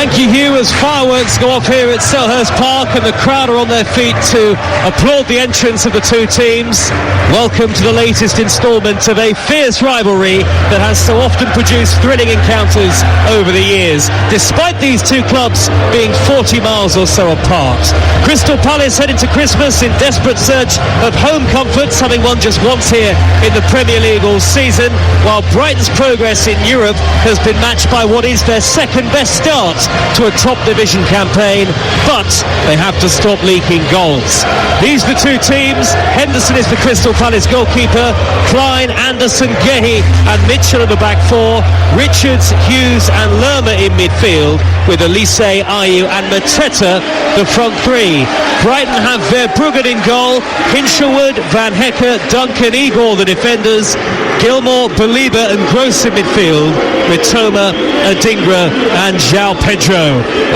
Thank you, Hugh, as fireworks go off here at Selhurst Park and the crowd are on their feet to applaud the entrance of the two teams. Welcome to the latest instalment of a fierce rivalry that has so often produced thrilling encounters over the years, despite these two clubs being 40 miles or so apart. Crystal Palace head into Christmas in desperate search of home comforts, having won just once here in the Premier League all season, while Brighton's progress in Europe has been matched by what is their second best start to a top division campaign, but they have to stop leaking goals. These are the two teams. Henderson is the Crystal Palace goalkeeper, Klein, Anderson, Gehi and Mitchell in the back four, Richards, Hughes and Lerma in midfield, with Elise, Ayew and Mateta the front three. Brighton have Verbruggen in goal, Hinshelwood, Van Hecke, Duncan, Igor the defenders, Gilmore, Belieber and Gross in midfield, with Toma, Adingra and João Pedro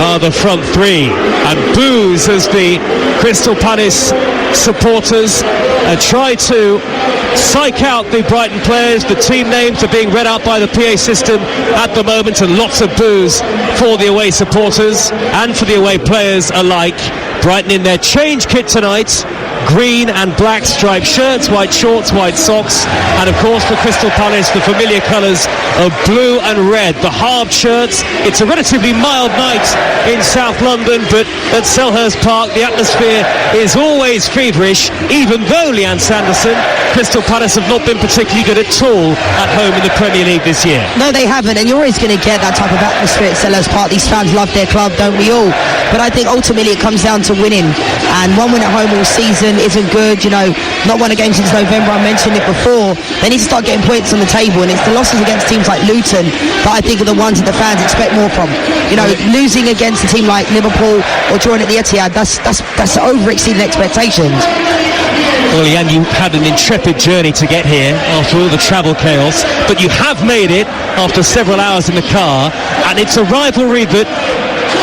are the front three. And boos as the Crystal Palace supporters try to psych out the Brighton players. The team names are being read out by the PA system at the moment, and lots of boos for the away supporters and for the away players alike. Brighton in their change kit tonight, green and black striped shirts, white shorts, white socks, and of course for Crystal Palace the familiar colours of blue and red, the halved shirts. It's a relatively mild night in South London, but at Selhurst Park the atmosphere is always feverish, even though, Leanne Sanderson, Crystal Palace have not been particularly good at all at home in the Premier League this year. No, they haven't, and you're always going to get that type of atmosphere at Selhurst Park. These fans love their club, don't we all? But I think ultimately it comes down to winning, and one win at home all season isn't good. You know, not won a game since November, I mentioned it before. They need to start getting points on the table, and it's the losses against teams like Luton that I think are the ones that the fans expect more from. You know, losing against a team like Liverpool or drawing at the Etihad, that's over exceeding expectations. Well, Leanne, you had an intrepid journey to get here after all the travel chaos, but you have made it after several hours in the car, and it's a rivalry that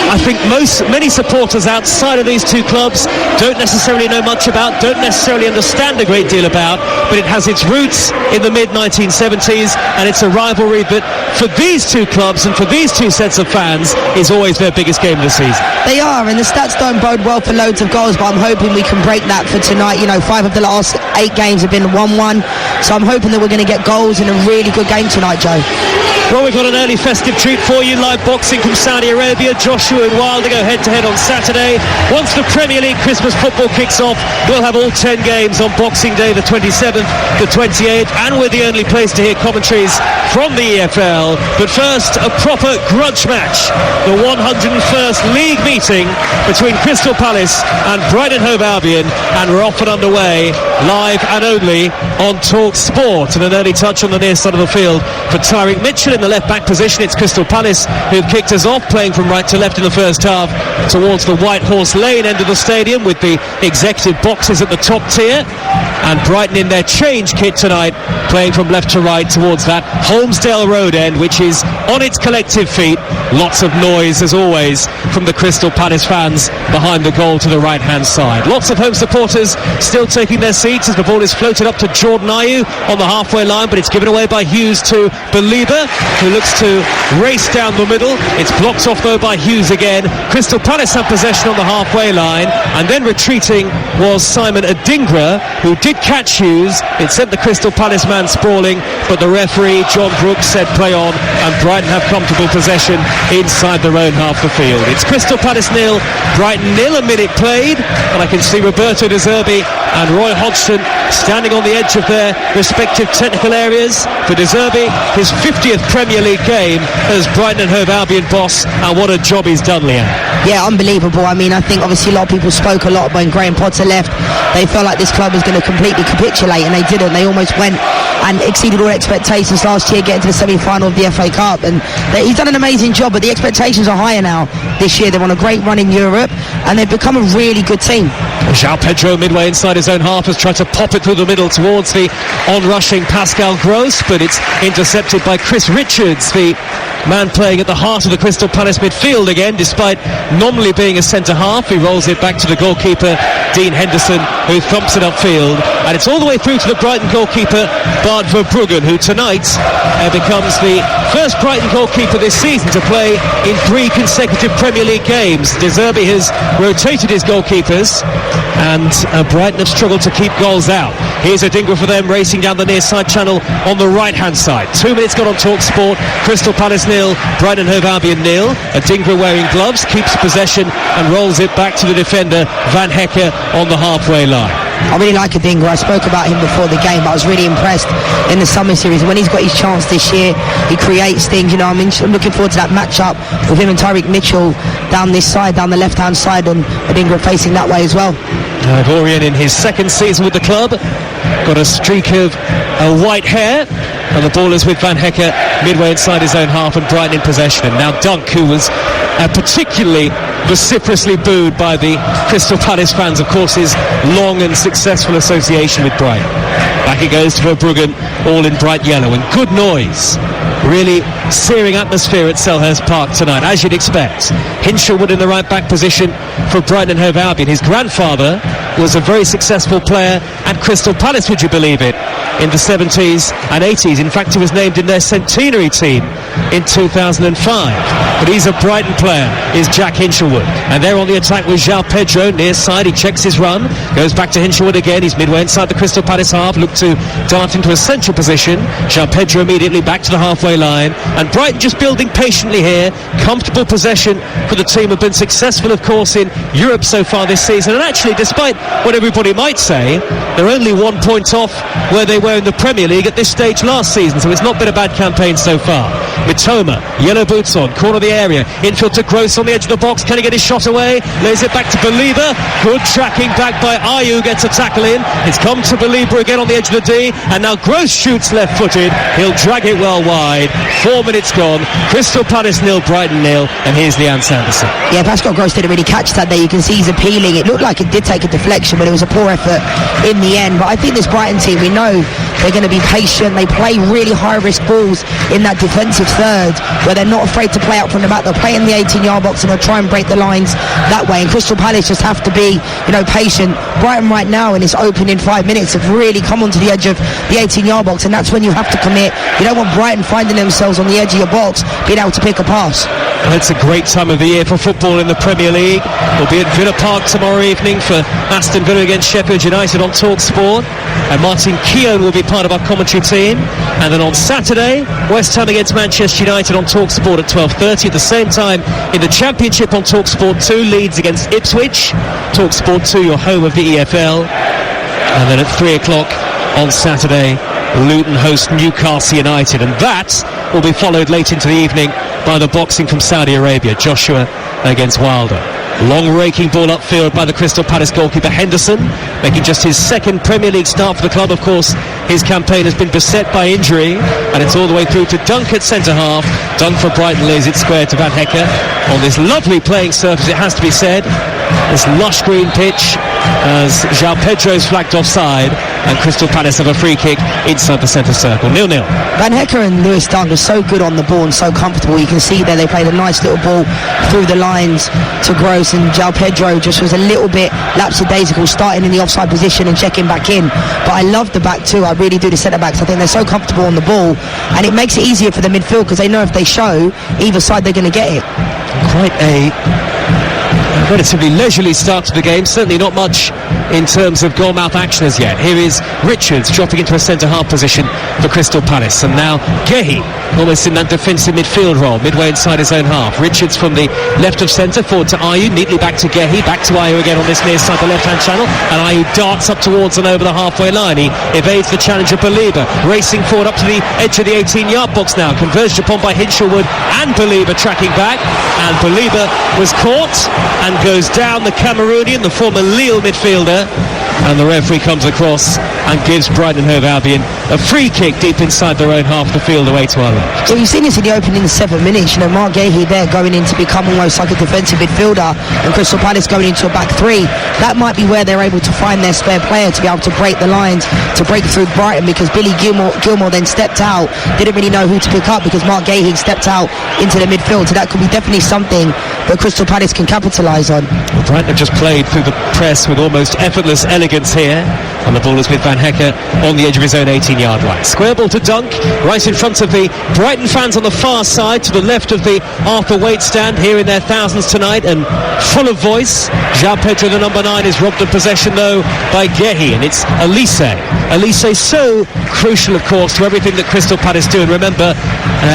I think many supporters outside of these two clubs don't necessarily know much about, don't necessarily understand a great deal about, but it has its roots in the mid-1970s, and it's a rivalry that for these two clubs and for these two sets of fans is always their biggest game of the season. They are, and the stats don't bode well for loads of goals, but I'm hoping we can break that for tonight. You know, 5 of the last 8 games have been 1-1, so I'm hoping that we're going to get goals in a really good game tonight, Joe. Well, we've got an early festive treat for you. Live boxing from Saudi Arabia. Joshua and Wilder go head-to-head on Saturday. Once the Premier League Christmas football kicks off, we'll have all 10 games on Boxing Day, the 27th, the 28th, and we're the only place to hear commentaries from the EFL. But first, a proper grudge match. The 101st League meeting between Crystal Palace and Brighton Hove Albion, and we're off and underway, live and only on TalkSport. And an early touch on the near side of the field for Tyreek Mitchell in the left back position. It's Crystal Palace who've kicked us off, playing from right to left in the first half towards the White Horse Lane end of the stadium, with the executive boxes at the top tier, and Brighton in their change kit tonight, playing from left to right towards that Holmesdale Road end, which is on its collective feet. Lots of noise as always from the Crystal Palace fans behind the goal to the right hand side. Lots of home supporters still taking their seats as the ball is floated up to Jordan Ayew on the halfway line, but it's given away by Hughes to Belieber, who looks to race down the middle. It's blocked off though by Hughes again. Crystal Palace have possession on the halfway line, and then retreating was Simon Adingra, who did catch Hughes. It sent the Crystal Palace man sprawling, but the referee John Brooks said play on, and Brighton have comfortable possession inside their own half the field. It's Crystal Palace 0, Brighton 0, a minute played, and I can see Roberto De Zerbi and Roy Hodgson standing on the edge of their respective technical areas. For De Zerbi, his 50th Premier League game as Brighton and Hove Albion boss, and what a job he's done, Leanne. Yeah, unbelievable. I mean, I think obviously a lot of people spoke a lot when Graham Potter left. They felt like this club was going to completely capitulate, and they didn't. They almost went and exceeded all expectations last year, getting to the semi-final of the FA Cup, and he's done an amazing job, but the expectations are higher now this year. They're on a great run in Europe, and they've become a really good team. João Pedro midway inside his own half has tried to pop it through the middle towards the on-rushing Pascal Gross, but it's intercepted by Chris Richards, the man playing at the heart of the Crystal Palace midfield again, despite nominally being a centre-half. He rolls it back to the goalkeeper, Dean Henderson, who thumps it upfield, and it's all the way through to the Brighton goalkeeper, Bart Verbruggen, who tonight becomes the first Brighton goalkeeper this season to play in 3 consecutive Premier League games. De Zerbi has rotated his goalkeepers, and Brighton have struggled to keep goals out. Here's Adingra for them, racing down the near side channel on the right-hand side. 2 minutes gone on TalkSport. Crystal Palace 0, Brighton Hove Albion 0. Adingra wearing gloves, keeps possession and rolls it back to the defender, Van Hecke, on the halfway line. I really like Adingra. I spoke about him before the game, but I was really impressed in the summer series. When he's got his chance this year, he creates things. You know, I'm looking forward to that match-up with him and Tyreek Mitchell down this side, down the left-hand side, and Adingra facing that way as well. Ivorian in his second season with the club, got a streak of white hair, and the ball is with Van Hecke midway inside his own half, and Brighton in possession. And now Dunk, who was particularly vociferously booed by the Crystal Palace fans, of course, his long and successful association with Brighton. Back it goes to Verbruggen, all in bright yellow, and good noise. Really searing atmosphere at Selhurst Park tonight, as you'd expect. Hinshelwood in the right back position for Brighton and Hove Albion. His grandfather was a very successful player at Crystal Palace, would you believe it, in the 70s and 80s. In fact, he was named in their centenary team in 2005. But he's a Brighton player, is Jack Hinshelwood. And they're on the attack with João Pedro near side. He checks his run, goes back to Hinshelwood again. He's midway inside the Crystal Palace half, looked to dart into a central position. João Pedro immediately back to the halfway line, and Brighton just building patiently here. Comfortable possession for the team, have been successful, of course, in Europe so far this season, and actually, despite what everybody might say, they're only 1 point off where they were in the Premier League at this stage last season, so it's not been a bad campaign so far. Mitoma, yellow boots on, corner of the area, infield to Gross on the edge of the box. Can he get his shot away? Lays it back to Belieber. Good tracking back by Ayew, gets a tackle in. It's come to Belieber again on the edge of the D, and now Gross shoots left-footed. He'll drag it well wide. 4 minutes gone. Crystal Palace 0, Brighton 0, and here's Leanne Sanderson. Yeah, Pascal Gross didn't really catch that there. You can see he's appealing. It looked like it did take a deflection, but it was a poor effort in the end. But I think this Brighton team, we know they're going to be patient. They play really high-risk balls in that defensive third, where they're not afraid to play out from the back. They'll play in the 18-yard box and they'll try and break the lines that way. And Crystal Palace just have to be, patient. Brighton right now in this opening 5 minutes have really come onto the edge of the 18-yard box, and that's when you have to commit. You don't want Brighton finding themselves on the edge of your box, being able to pick a pass. Well, it's a great time of the year for football in the Premier League. We'll be at Villa Park tomorrow evening for Aston Villa against Sheffield United on TalkSport, and Martin Keown will be part of our commentary team. And then on Saturday, West Ham against Manchester United on TalkSport at 12:30. At the same time, in the Championship on TalkSport 2, Leeds against Ipswich. TalkSport 2, your home of the EFL. And then at 3 o'clock on Saturday, Luton host Newcastle United, and that will be followed late into the evening by the boxing from Saudi Arabia, Joshua against Wilder. Long raking ball upfield by the Crystal Palace goalkeeper Henderson, making just his second Premier League start for the club. Of course, his campaign has been beset by injury, and it's all the way through to Dunk at centre-half. Dunk for Brighton lays it square to Van Hecke on this lovely playing surface, it has to be said. This lush green pitch, as João Pedro's flagged offside, and Crystal Palace have a free kick inside the centre circle. 0-0. Van Hecke and Lewis Dunk are so good on the ball and so comfortable. You can see there they played a nice little ball through the lines to Gross, and João Pedro just was a little bit lapsadaisical, starting in the offside position and checking back in. But I love the back two, I really do, the centre-backs. I think they're so comfortable on the ball, and it makes it easier for the midfield, because they know if they show either side they're going to get it. Quite a relatively leisurely start to the game, certainly not much in terms of goal-mouth action as yet. Here is Richards dropping into a centre-half position for Crystal Palace, and now Gehi almost in that defensive midfield role, midway inside his own half. Richards from the left of centre, forward to Ayew, neatly back to Gehi, back to Ayew again on this near side, the left-hand channel, and Ayew darts up towards and over the halfway line. He evades the challenge of Belieber, racing forward up to the edge of the 18-yard box now, converged upon by Hinshelwood and Belieber tracking back, and Belieber was caught and goes down, the Cameroonian, the former Lille midfielder, and the referee comes across and gives Brighton and Hove Albion a free kick deep inside their own half the field away to our left. Well, you've seen this in the opening 7 minutes. Mark Gehi there going in to become almost like a defensive midfielder, and Crystal Palace going into a back three. That might be where they're able to find their spare player to be able to break the lines, to break through Brighton, because Billy Gilmore then stepped out, didn't really know who to pick up because Mark Gehi stepped out into the midfield. So that could be definitely something that Crystal Palace can capitalise on. Brighton have just played through the press with almost effortless elegance here, and the ball is with Van Hecke on the edge of his own 18-yard line. Square ball to Dunk, right in front of the Brighton fans on the far side, to the left of the Arthur Waite stand, here in their thousands tonight, and full of voice. João Pedro, the number 9, is robbed of possession though by Gehi, and it's Elise. Elise so crucial, of course, to everything that Crystal Palace do. And remember,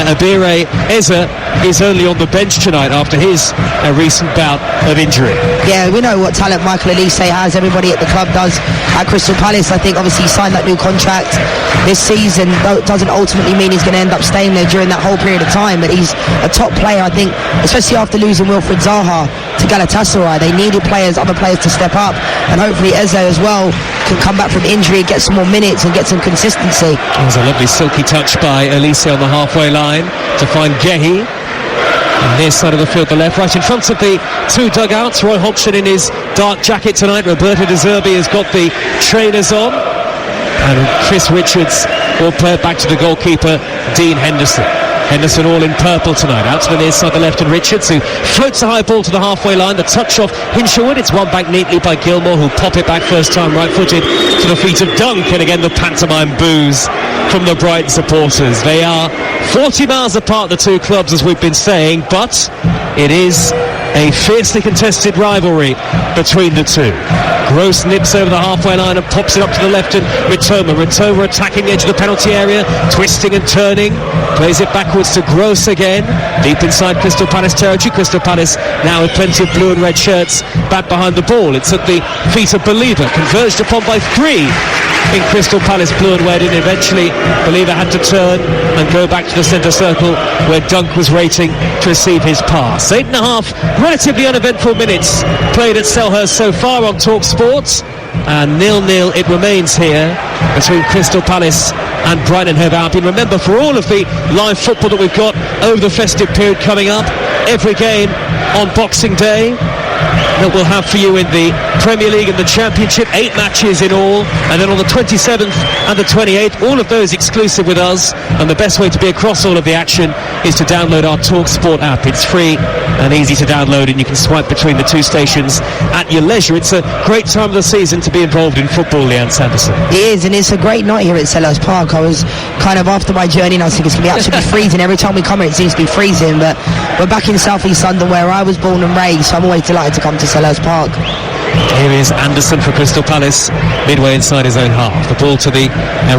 Abire Eze is only on the bench tonight after his recent bout of injury. Yeah, we know what talent Michael Elise has. Everybody at the club does at Crystal Palace. I think obviously he signed that new contract this season. That doesn't ultimately mean he's going to end up staying there during that whole period of time, but he's a top player, I think, especially after losing Wilfried Zaha to Galatasaray. They needed other players to step up, and hopefully Eze as well can come back from injury, get some more minutes and get some consistency. It was a lovely silky touch by Elise on the halfway line to find Gehi. On this side of the field, the left, right in front of the two dugouts. Roy Hodgson in his dark jacket tonight. Roberto De Zerbi has got the trainers on, and Chris Richards will play it back to the goalkeeper, Dean Henderson. Henderson all in purple tonight. Out to the near side, the left, and Richards, who floats a high ball to the halfway line. The touch off Hinshelwood. It's won back neatly by Gilmore, who'll pop it back first time right-footed to the feet of Dunk. And again, the pantomime boos from the Brighton supporters. They are 40 miles apart, the two clubs, as we've been saying, but it is a fiercely contested rivalry between the two. Gross nips over the halfway line and pops it up to the left, and Mitoma attacking the edge of the penalty area, twisting and turning, plays it backwards to Gross again, deep inside Crystal Palace territory. Crystal Palace now with plenty of blue and red shirts back behind the ball. It's at the feet of Believer, converged upon by 3 in Crystal Palace blue and red, and eventually Believer had to turn and go back to the centre circle where Dunk was waiting to receive his pass. 8.5 relatively uneventful minutes played at Selhurst so far on TalkSport, and 0-0 it remains here between Crystal Palace and Brighton Hove Albion. Remember, for all of the live football that we've got over the festive period coming up, every game on Boxing Day that we'll have for you in the Premier League and the Championship, 8 matches in all, and then on the 27th and the 28th, all of those exclusive with us. And the best way to be across all of the action is to download our TalkSport app. It's free and easy to download, and you can swipe between the two stations at your leisure. It's a great time of the season to be involved in football, Leanne Sanderson. It is, and it's a great night here at Selhurst Park. I was kind of, after my journey, and I was thinking it's going to be absolutely freezing. Every time we come here it seems to be freezing, but we're back in South East London where I was born and raised, so I'm always delighted to come to Selhurst Park. Here is Anderson for Crystal Palace, midway inside his own half. The ball to the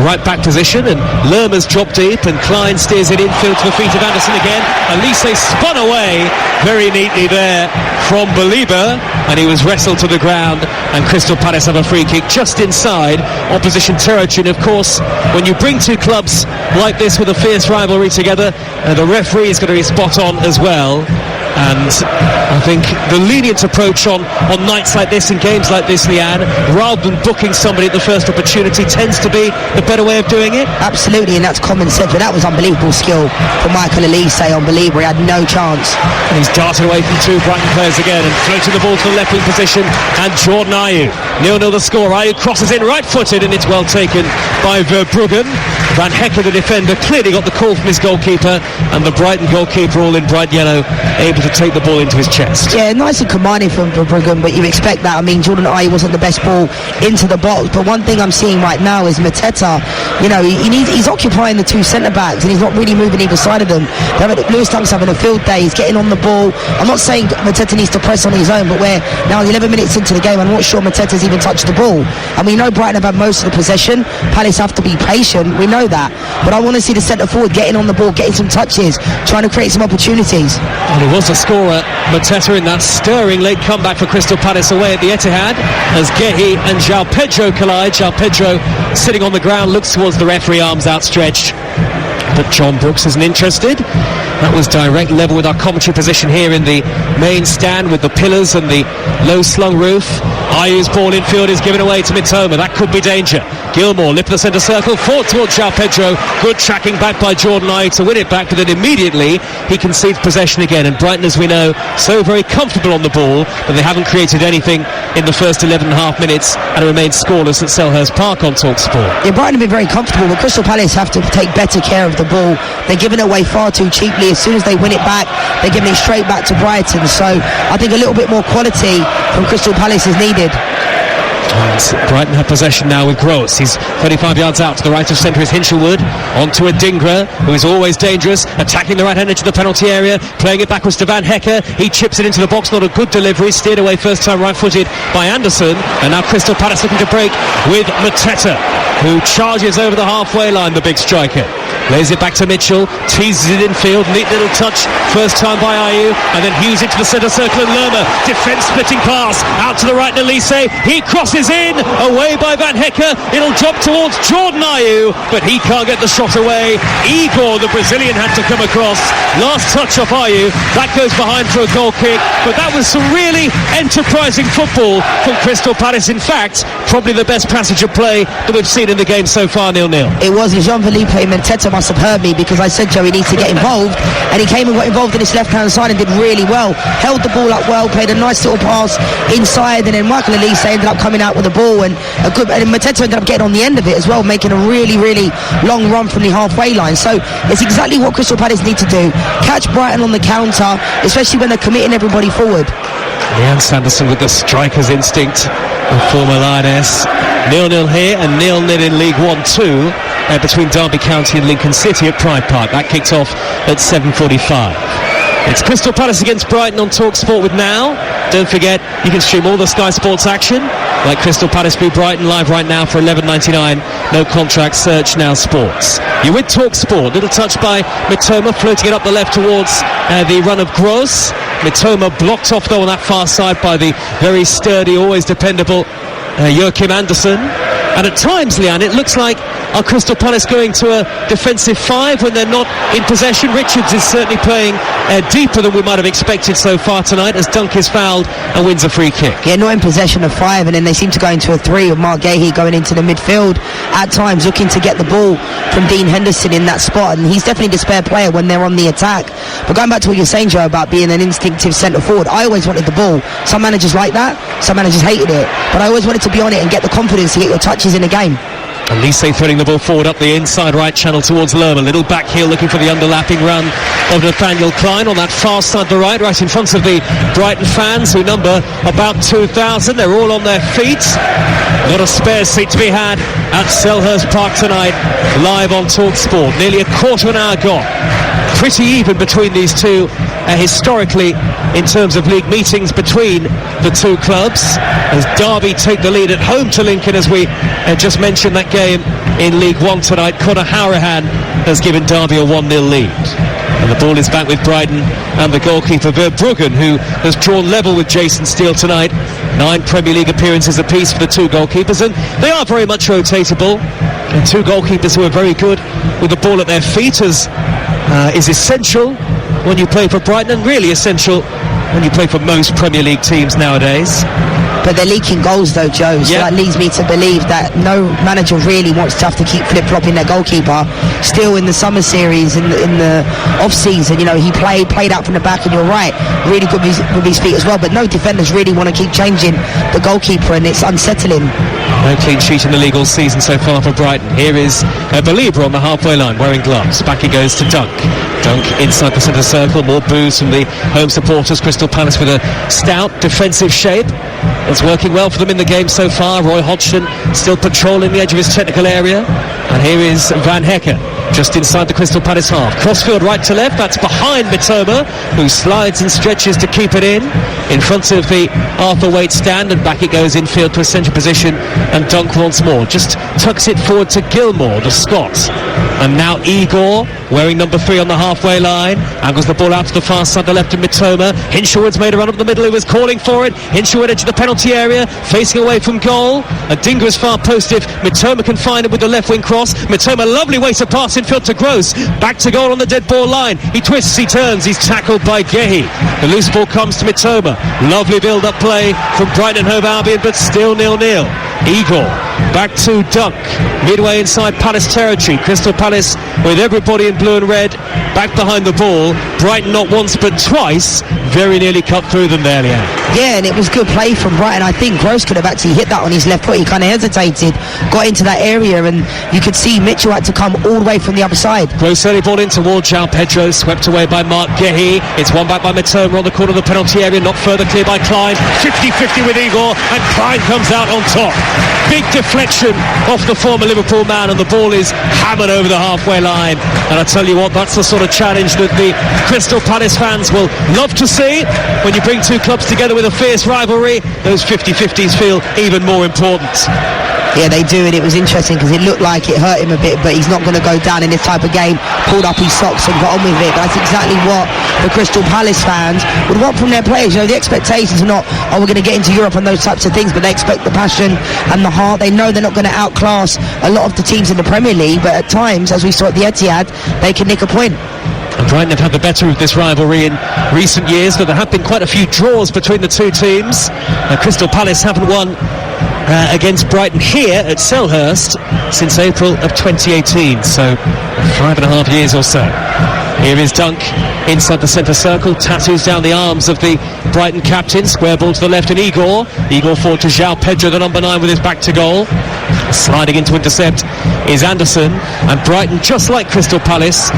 right back position, and Lerma's dropped deep, and Klein steers it infield to the feet of Anderson again. Elise spun away very neatly there from Believer, and he was wrestled to the ground, and Crystal Palace have a free kick just inside opposition territory. And of course, when you bring two clubs like this with a fierce rivalry together, the referee is going to be spot on as well. And I think the lenient approach on nights like this and games like this, Leanne, rather than booking somebody at the first opportunity, tends to be the better way of doing it. Absolutely, and that's common sense. But that was unbelievable skill from Michael Elise on Believer. He had no chance. And he's darted away from 2 Brighton players again and floating the ball to the left wing position. And Jordan Ayew, 0-0 the score. Ayew crosses in right-footed, and it's well taken by Verbruggen. Van Hecke, the defender, clearly got the call from his goalkeeper, and the Brighton goalkeeper, all in bright yellow, able to take the ball into his chest. Yeah, nice and commanding from Verbruggen, but you expect that. I mean, Jordan Ayew wasn't the best ball into the box, but one thing I'm seeing right now is Mateta, you know, he's occupying the 2 centre-backs, and he's not really moving either side of them. Lewis Dunk's having a field day, he's getting on the ball. I'm not saying Mateta needs to press on his own, but we're now 11 minutes into the game, I'm not sure Mateta's even touched the ball. And we know Brighton have had most of the possession. Palace have to be patient, we know that. But I want to see the centre-forward getting on the ball, getting some touches, trying to create some opportunities. And he was a scorer, Mateta, in that stirring late comeback for Crystal Palace away at the Etihad, as Gehi and João Pedro collide. João Pedro sitting on the ground, looks towards the referee, arms outstretched, but John Brooks isn't interested. That was direct level with our commentary position here in the main stand with the pillars and the low slung roof. Ayu's ball infield is given away to Mitoma. That could be danger. Gilmour, lip of the centre circle, forward towards João Pedro. Good tracking back by Jordan Ayew to win it back, but then immediately he concedes possession again. And Brighton, as we know, so very comfortable on the ball, but they haven't created anything in the first 11.5 minutes, and it remains scoreless at Selhurst Park on TalkSport. Yeah, Brighton have been very comfortable, but Crystal Palace have to take better care of the ball. They're giving it away far too cheaply. As soon as they win it back, they're giving it straight back to Brighton. So I think a little bit more quality from Crystal Palace is needed. And Brighton have possession now with Gross. He's 35 yards out. To the right of centre is Hinshelwood. On to Adingra, who is always dangerous. Attacking the right-hand edge of the penalty area. Playing it backwards to Van Hecker. He chips it into the box. Not a good delivery. Steered away first time right-footed by Anderson. And now Crystal Palace looking to break with Mateta, who charges over the halfway line, the big striker. Lays it back to Mitchell. Teases it infield. Neat little touch. First time by Ayew. And then Hughes into the centre circle and Lerma. Defence splitting pass. Out to the right to Elise. He crosses in. Away by Van Hecker. It'll drop towards Jordan Ayew, but he can't get the shot away. Igor, the Brazilian, had to come across. Last touch off Ayew. That goes behind for a goal kick. But that was some really enterprising football from Crystal Palace. In fact, probably the best passage of play that we've seen in the game so far, 0-0. It was. Jean-Philippe Mateta must have heard me, because I said Joey needs to get involved, and he came and got involved in his left-hand side and did really well. Held the ball up well, played a nice little pass inside, and then Michael Elise ended up coming out with the ball, and Mateta ended up getting on the end of it as well, making a really, really long run from the halfway line. So it's exactly what Crystal Palace need to do. Catch Brighton on the counter, especially when they're committing everybody forward. Leanne Sanderson with the striker's instinct, the former Lioness. 0-0 here and 0-0 in League 1-2 between Derby County and Lincoln City at Pride Park. That kicked off at 7:45. It's Crystal Palace against Brighton on TalkSport with Now. Don't forget, you can stream all the Sky Sports action, like Crystal Palace v Brighton, live right now for $11.99. No contract, search Now Sports. You're with TalkSport. Little touch by Mitoma, floating it up the left towards the run of Gross. Mitoma blocked off, though, on that far side by the very sturdy, always dependable Joachim Andersen. And at times, Leanne, it looks like are Crystal Palace going to a defensive five when they're not in possession? Richards is certainly playing deeper than we might have expected so far tonight, as Dunk is fouled and wins a free kick. Yeah, not in possession of five, and then they seem to go into a three with Mark Gahey going into the midfield at times, looking to get the ball from Dean Henderson in that spot, and he's definitely the spare player when they're on the attack. But going back to what you're saying, Joe, about being an instinctive centre forward, I always wanted the ball. Some managers like that, some managers hated it, but I always wanted to be on it and get the confidence to get your touches in the game. Elise threading the ball forward up the inside right channel towards Lerma. Little back heel looking for the underlapping run of Nathaniel Klein on that far side to the right in front of the Brighton fans, who number about 2,000. They're all on their feet. Not a spare seat to be had at Selhurst Park tonight, live on TalkSport. Nearly a quarter of an hour gone. Pretty even between these two historically in terms of league meetings between the two clubs, as Derby take the lead at home to Lincoln, as we just mentioned that game in League One tonight. Conor Hourihan has given Derby a 1-0 lead. And the ball is back with Brighton and the goalkeeper Verbruggen, who has drawn level with Jason Steele tonight. 9 Premier League appearances apiece for the two goalkeepers, and they are very much rotatable. And two goalkeepers who are very good with the ball at their feet, as is essential when you play for Brighton, and really essential when you play for most Premier League teams nowadays. But they're leaking goals though, Joe, so that leads me to believe that no manager really wants to have to keep flip-flopping their goalkeeper. Still in the summer series, in the off-season, you know, he played out from the back, and you're right, really good with his feet as well, but no defenders really want to keep changing the goalkeeper, and it's unsettling. No clean sheet in the league all season so far for Brighton. Here is Belieber on the halfway line wearing gloves. Back he goes to Dunk. Dunk inside the centre circle. More boos from the home supporters. Crystal Palace with a stout defensive shape. It's working well for them in the game so far. Roy Hodgson still patrolling the edge of his technical area. And here is Van Hecker, just inside the Crystal Palace half. Crossfield right to left. That's behind Mitoma, who slides and stretches to keep it in front of the Arthur Waite stand, and back it goes infield to a central position, and Dunk once more just tucks it forward to Gilmour, the Scot. And now Igor, wearing number 3 on the halfway line. Angles the ball out to the far side, the left of Mitoma. Hinshelwood's made a run up the middle, he was calling for it. Hinshelwood edge of the penalty area, facing away from goal. Adingra's far post if Mitoma can find it with the left wing cross. Mitoma, lovely way to pass infield to Gross. Back to goal on the dead ball line. He twists, he turns, he's tackled by Gehi. The loose ball comes to Mitoma. Lovely build-up play from Brighton and Hove Albion, but still 0-0. Igor, back to Dunk. Midway inside Palace territory. Crystal Palace with everybody in blue and red. Back behind the ball. Brighton not once but twice. Very nearly cut through them there, Leanne. Yeah, and it was good play from Brighton. I think Gross could have actually hit that on his left foot. He kind of hesitated, got into that area, and you could see Mitchell had to come all the way from the other side. Gross early ball in towards João Pedro, swept away by Mark Gehi. It's won back by Mitoma on the corner of the penalty area, not further clear by Klein. 50-50 with Igor, and Klein comes out on top. Big deflection off the former Liverpool man, and the ball is hammered over the halfway line. And I tell you what, that's the sort of challenge that the Crystal Palace fans will love to see. When you bring two clubs together with a fierce rivalry, those 50-50s feel even more important. Yeah, they do, and it was interesting because it looked like it hurt him a bit, but he's not going to go down in this type of game. Pulled up his socks and got on with it. But that's exactly what the Crystal Palace fans would want from their players. You know, the expectations are not, oh, we're going to get into Europe and those types of things, but they expect the passion and the heart. They know they're not going to outclass a lot of the teams in the Premier League, but at times, as we saw at the Etihad, they can nick a point. And Brighton have had the better of this rivalry in recent years, but there have been quite a few draws between the two teams. Crystal Palace haven't won against Brighton here at Selhurst since April of 2018, so 5.5 years or so. Here is Dunk inside the centre circle, tattoos down the arms of the Brighton captain. Square ball to the left and Igor forward to João Pedro, the number 9, with his back to goal. Sliding in to intercept is Anderson. And Brighton, just like Crystal Palace,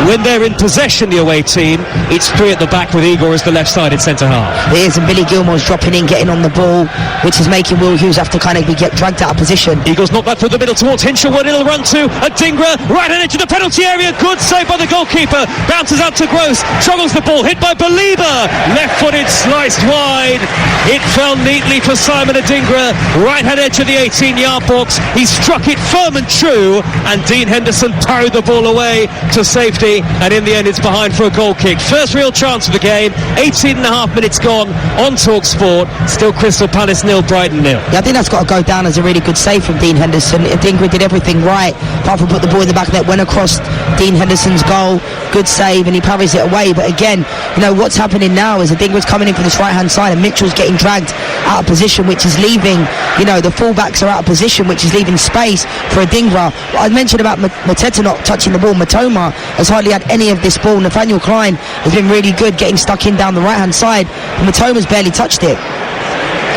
when they're in possession, the away team, it's 3 at the back with Igor as the left-sided centre-half. It is, and Billy Gilmore's dropping in, getting on the ball, which is making Will Hughes have to kind of get dragged out of position. Igor's knocked back through the middle towards Hinshelwood. It'll run to Adingra, right hand into the penalty area. Good save by the goalkeeper. Bounces out to Gross, struggles the ball, hit by Belieber. Left-footed, sliced wide. It fell neatly for Simon Adingra. Right-hand edge of the 18-yard box. He struck it firm and true, and Dean Henderson parried the ball away to safety, and in the end it's behind for a goal kick. First real chance of the game. 18.5 minutes gone on TalkSport. Still Crystal Palace 0, Brighton 0. Yeah, I think that's got to go down as a really good save from Dean Henderson. Adingra did everything right, apart from put the ball in the back of net, went across Dean Henderson's goal. Good save, and he parries it away. But again, you know, what's happening now is Adingra's coming in from this right-hand side, and Mitchell's getting dragged out of position, which is leaving, you know, the fullbacks are out of position, which is leaving space for Adingra. I mentioned about Mateta not touching the ball. Mitoma has hardly had any of this ball. Nathaniel Klein has been really good getting stuck in down the right-hand side. Matoma's barely touched it.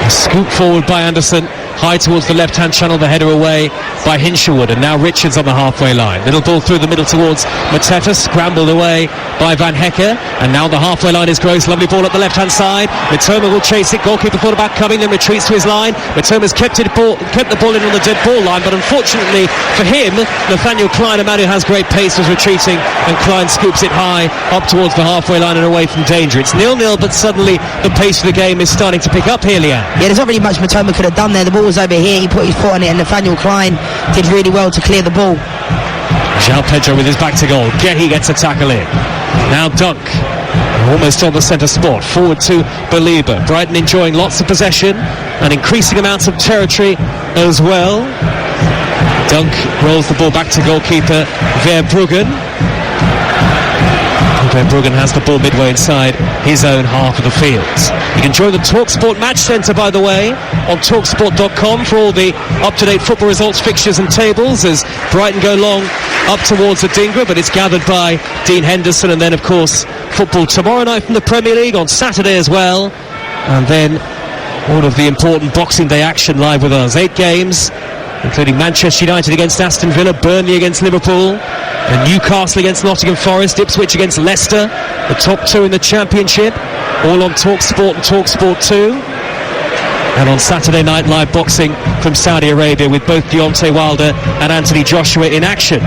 Scoop forward by Anderson, high towards the left-hand channel, the header away by Hinshelwood, and now Richards on the halfway line. Little ball through the middle towards Mateta, scrambled away by Van Hecke, and now the halfway line is Gross. Lovely ball at the left-hand side. Mitoma will chase it. Goalkeeper thought about coming, then retreats to his line. Mitoma's kept the ball in on the dead ball line, but unfortunately for him, Nathaniel Klein, a man who has great pace, was retreating, and Klein scoops it high up towards the halfway line and away from danger. It's 0-0, but suddenly the pace of the game is starting to pick up here, Leanne. Yeah, there's not really much Mitoma could have done there. The ball was over here, he put his foot on it, and Nathaniel Klein did really well to clear the ball. João Pedro with his back to goal. Gehi gets a tackle in. Now Dunk, almost on the centre spot, forward to Belieber. Brighton enjoying lots of possession and increasing amounts of territory as well. Dunk rolls the ball back to goalkeeper Verbruggen. Verbruggen has the ball midway inside his own half of the field. You can join the TalkSport Match Centre, by the way, on TalkSport.com for all the up-to-date football results, fixtures and tables as Brighton go long up towards Adingra, but it's gathered by Dean Henderson. And then, of course, football tomorrow night from the Premier League, on Saturday as well. And then all of the important Boxing Day action live with us. 8 games, including Manchester United against Aston Villa, Burnley against Liverpool, and Newcastle against Nottingham Forest, Ipswich against Leicester, the top 2 in the Championship, all on TalkSport and TalkSport 2. And on Saturday night, live boxing from Saudi Arabia with both Deontay Wilder and Anthony Joshua in action.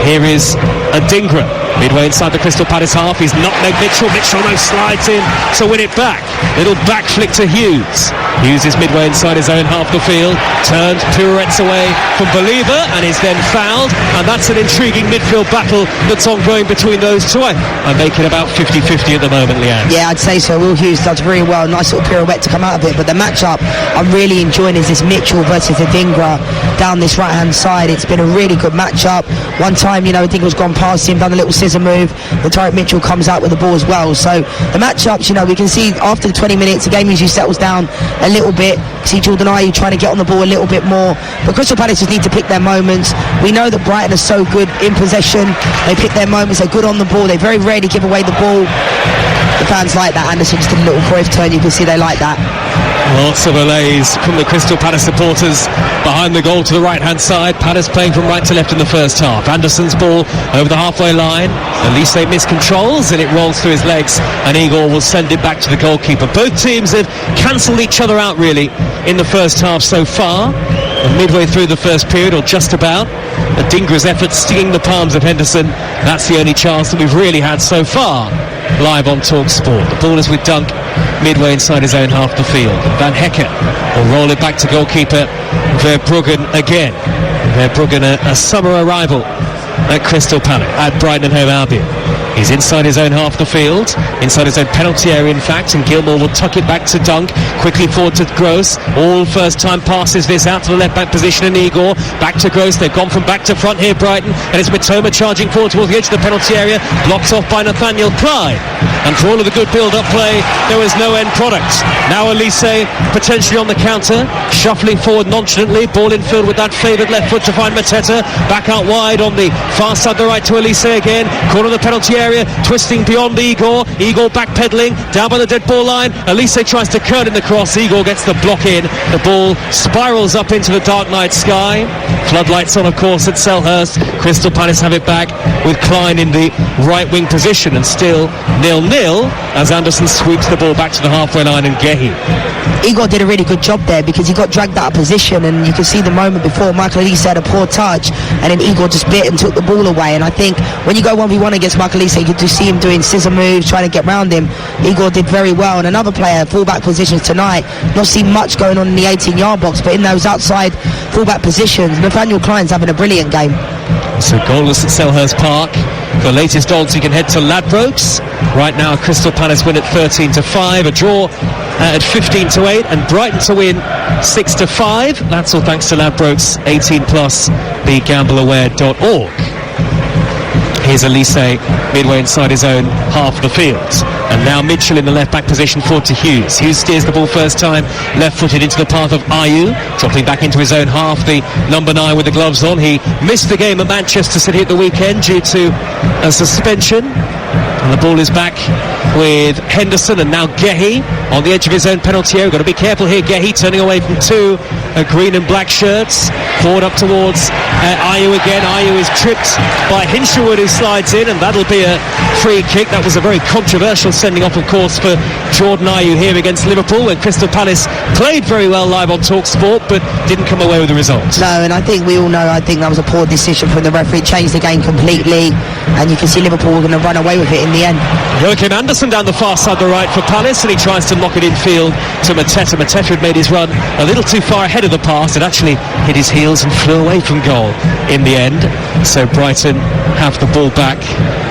Here is Adingra. Midway inside the Crystal Palace half, he's nutmegged Mitchell. Mitchell almost slides in to win it back. Little back flick to Hughes. Hughes is midway inside his own half the field, turns, pirouettes away from Believer, and is then fouled. And that's an intriguing midfield battle that's ongoing between those two. I'm making about 50-50 at the moment, Leanne. Yeah, I'd say so. Will Hughes does very well. Nice little pirouette to come out of it. But the matchup I'm really enjoying is this Mitchell versus Adingra down this right-hand side. It's been a really good matchup. One time, Adingra's gone past him, done a little scissor move. The Tyreek Mitchell comes out with the ball as well. So the matchups, we can see after the 20 minutes, the game usually settles down a little bit. See Jordan Ayew trying to get on the ball a little bit more. But Crystal Palace just need to pick their moments. We know that Brighton are so good in possession. They pick their moments. They're good on the ball. They very rarely give away the ball. The fans like that. Anderson just did a little Cruyff turn. You can see they like that. Lots of allays from the Crystal Palace supporters behind the goal to the right-hand side. Palace playing from right to left in the first half. Anderson's ball over the halfway line. Elise miscontrols and it rolls through his legs, and Igor will send it back to the goalkeeper. Both teams have cancelled each other out really in the first half so far. And midway through the first period, or just about, Adingra's effort stinging the palms of Henderson. That's the only chance that we've really had so far. Live on TalkSport. The ball is with Dunk midway inside his own half the field. Van Hecker will roll it back to goalkeeper Verbruggen again. Verbruggen, a summer arrival at Crystal Palace, at Brighton and Hove Albion. He's inside his own half the field, inside his own penalty area in fact, and Gilmour will tuck it back to Dunk, quickly forward to Gross. All first time passes this out to the left back position, and Igor back to Gross. They've gone from back to front here, Brighton, and it's Mitoma charging forward towards the edge of the penalty area, blocked off by Nathaniel Clyde. And for all of the good build-up play, there was no end product. Now Elise potentially on the counter, shuffling forward nonchalantly, ball in field with that favoured left foot to find Mateta, back out wide on the far side the right to Elise again, corner of the penalty area, twisting beyond Igor backpedaling down by the dead ball line. Elise tries to curl in the cross, Igor gets the block in, the ball spirals up into the dark night sky. Floodlights on of course at Selhurst. Crystal Palace have it back with Klein in the right wing position, and still 0-0 as Anderson sweeps the ball back to the halfway line, and Gehi. Igor did a really good job there because he got dragged out of position, and you can see the moment before Michael Elise had a poor touch and then Igor just bit and took the ball away. And I think when you go 1v1 against Michael Elise, you could just see him doing scissor moves, trying to get round him. Igor did very well. And another player, fullback positions tonight, not seen much going on in the 18-yard box, but in those outside fullback positions, Nathaniel Klein's having a brilliant game. So goalless at Selhurst Park. For the latest odds, you can head to Ladbrokes. Right now, Crystal Palace win at 13-5, a draw at 15-8, and Brighton to win 6-5. That's all thanks to Ladbrokes 18+, begambleaware.org. Here's Elise midway inside his own half of the field. And now Mitchell in the left back position forward to Hughes. Hughes steers the ball first time left-footed into the path of Ayew, dropping back into his own half, the number 9 with the gloves on. He missed the game at Manchester City at the weekend due to a suspension. And the ball is back with Henderson, and now Gehi on the edge of his own penalty area. Got to be careful here. Gehi turning away from two green and black shirts. Forward up towards Ayew again. Ayew is tripped by Hinshelwood, who slides in, and that'll be a free kick. That was a very controversial sending off, of course, for Jordan Ayew here against Liverpool, when Crystal Palace played very well live on TalkSport, but didn't come away with the result. No, and I think we all know, I think that was a poor decision from the referee. Changed the game completely, and you can see Liverpool were going to run away with it in the end. Joachim Anderson down the far side the right for Palace, and he tries to knock it in field to Mateta. Mateta had made his run a little too far ahead of the pass. It actually hit his heels and flew away from goal in the end. So Brighton have the ball back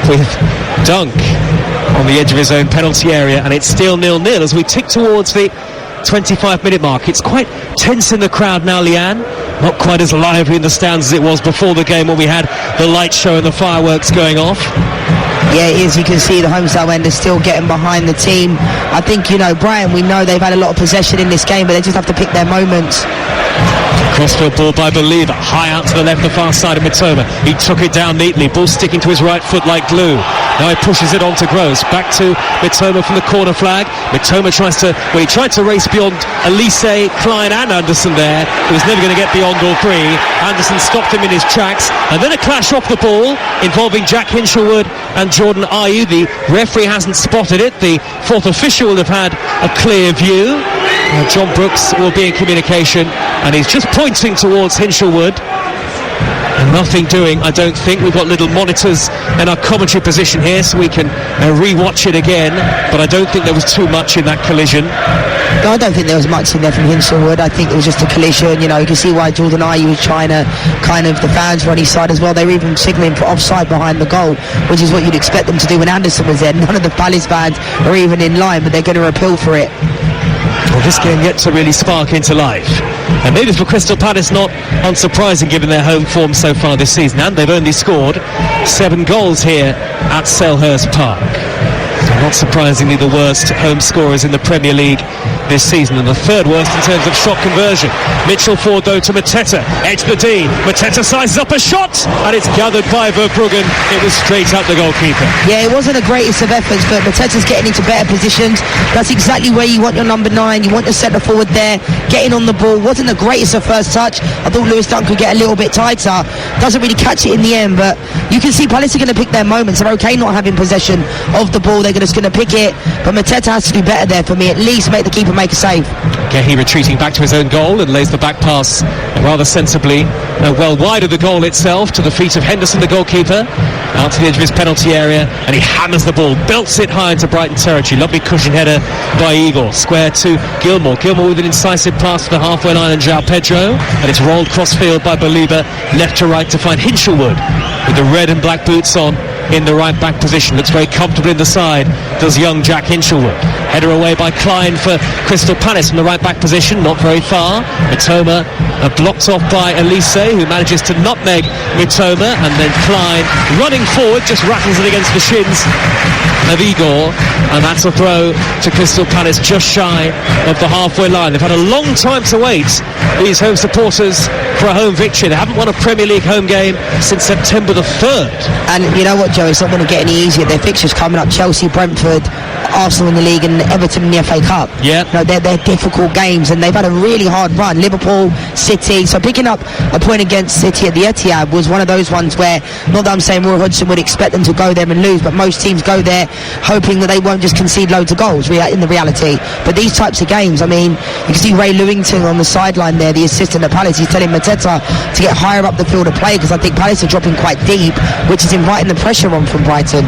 with Dunk on the edge of his own penalty area, and it's still 0-0 as we tick towards the 25-minute mark. It's quite tense in the crowd now, Leanne. Not quite as lively in the stands as it was before the game when we had the light show and the fireworks going off. Yeah, it is. You can see the home side end is still getting behind the team. I think, Brighton, we know they've had a lot of possession in this game, but they just have to pick their moments. Crossfield ball by Believer, high out to the left, the far side of Mitoma. He took it down neatly, ball sticking to his right foot like glue. Now he pushes it on to Gross, back to Mitoma from the corner flag. Mitoma he tried to race beyond Elise, Klein and Anderson there. He was never going to get beyond all three. Anderson stopped him in his tracks, and then a clash off the ball involving Jack Hinshelwood and Jordan Ayew. The referee hasn't spotted it. The fourth official will have had a clear view. John Brooks will be in communication, and he's just pointing towards Hinshelwood. And nothing doing, I don't think. We've got little monitors in our commentary position here, so we can re-watch it again, but I don't think there was too much in that collision. No, I don't think there was much in there from Hinshelwood. I think it was just a collision. You know, you can see why Jordan Ayew was trying to kind of, the fans were on his side as well. They were even signalling for offside behind the goal, which is what you'd expect them to do when Anderson was there. None of the Palace fans are even in line, but they're going to appeal for it. Well, this game yet to really spark into life. And maybe for Crystal Palace, not unsurprising given their home form so far this season. And they've only scored 7 goals here at Selhurst Park. So not surprisingly the worst home scorers in the Premier League this season, and the third worst in terms of shot conversion. Mitchell forward though to Mateta, edge the D. Mateta sizes up a shot, and it's gathered by Verbruggen. It was straight up the goalkeeper. Yeah, it wasn't the greatest of efforts, but Mateta's getting into better positions. That's exactly where you want your number 9. You want your centre forward there, getting on the ball. Wasn't the greatest of first touch. I thought Lewis Dunk could get a little bit tighter. Doesn't really catch it in the end, but you can see Palace are going to pick their moments. They're okay not having possession of the ball. They're just going to pick it, but Mateta has to do better there for me. At least make the keeper make a save. Gehi retreating back to his own goal and lays the back pass rather sensibly, well wide of the goal itself, to the feet of Henderson, the goalkeeper, out to the edge of his penalty area, and he hammers the ball, belts it high into Brighton territory. Lovely cushion header by Igor. Square to Gilmour. Gilmour with an incisive pass to the halfway line and João Pedro, and it's rolled cross-field by Belieber, left to right to find Hinshelwood with the red and black boots on in the right back position. Looks very comfortable in the side, does young Jack Hinshelwood. Header away by Klein for Crystal Palace from the right back position, not very far. Mitoma blocked off by Elise, who manages to nutmeg Mitoma, and then Klein running forward just rattles it against the shins of Igor, and that's a throw to Crystal Palace just shy of the halfway line. They've had a long time to wait, these home supporters, for a home victory. They haven't won a Premier League home game since September the 3rd. And you know what, Joe, it's not going to get any easier. Their fixtures coming up: Chelsea, Brentford, Arsenal in the league, and Everton in the FA Cup. Yeah, no, they're difficult games, and they've had a really hard run. Liverpool, City. So picking up a point against City at the Etihad was one of those ones where, not that I'm saying Roy Hodgson would expect them to go there and lose, but most teams go there hoping that they won't just concede loads of goals in the reality. But these types of games, I mean, you can see Ray Lewington on the sideline there, the assistant at Palace. He's telling Mateta to get higher up the field of play, because I think Palace are dropping quite deep, which is inviting the pressure on from Brighton.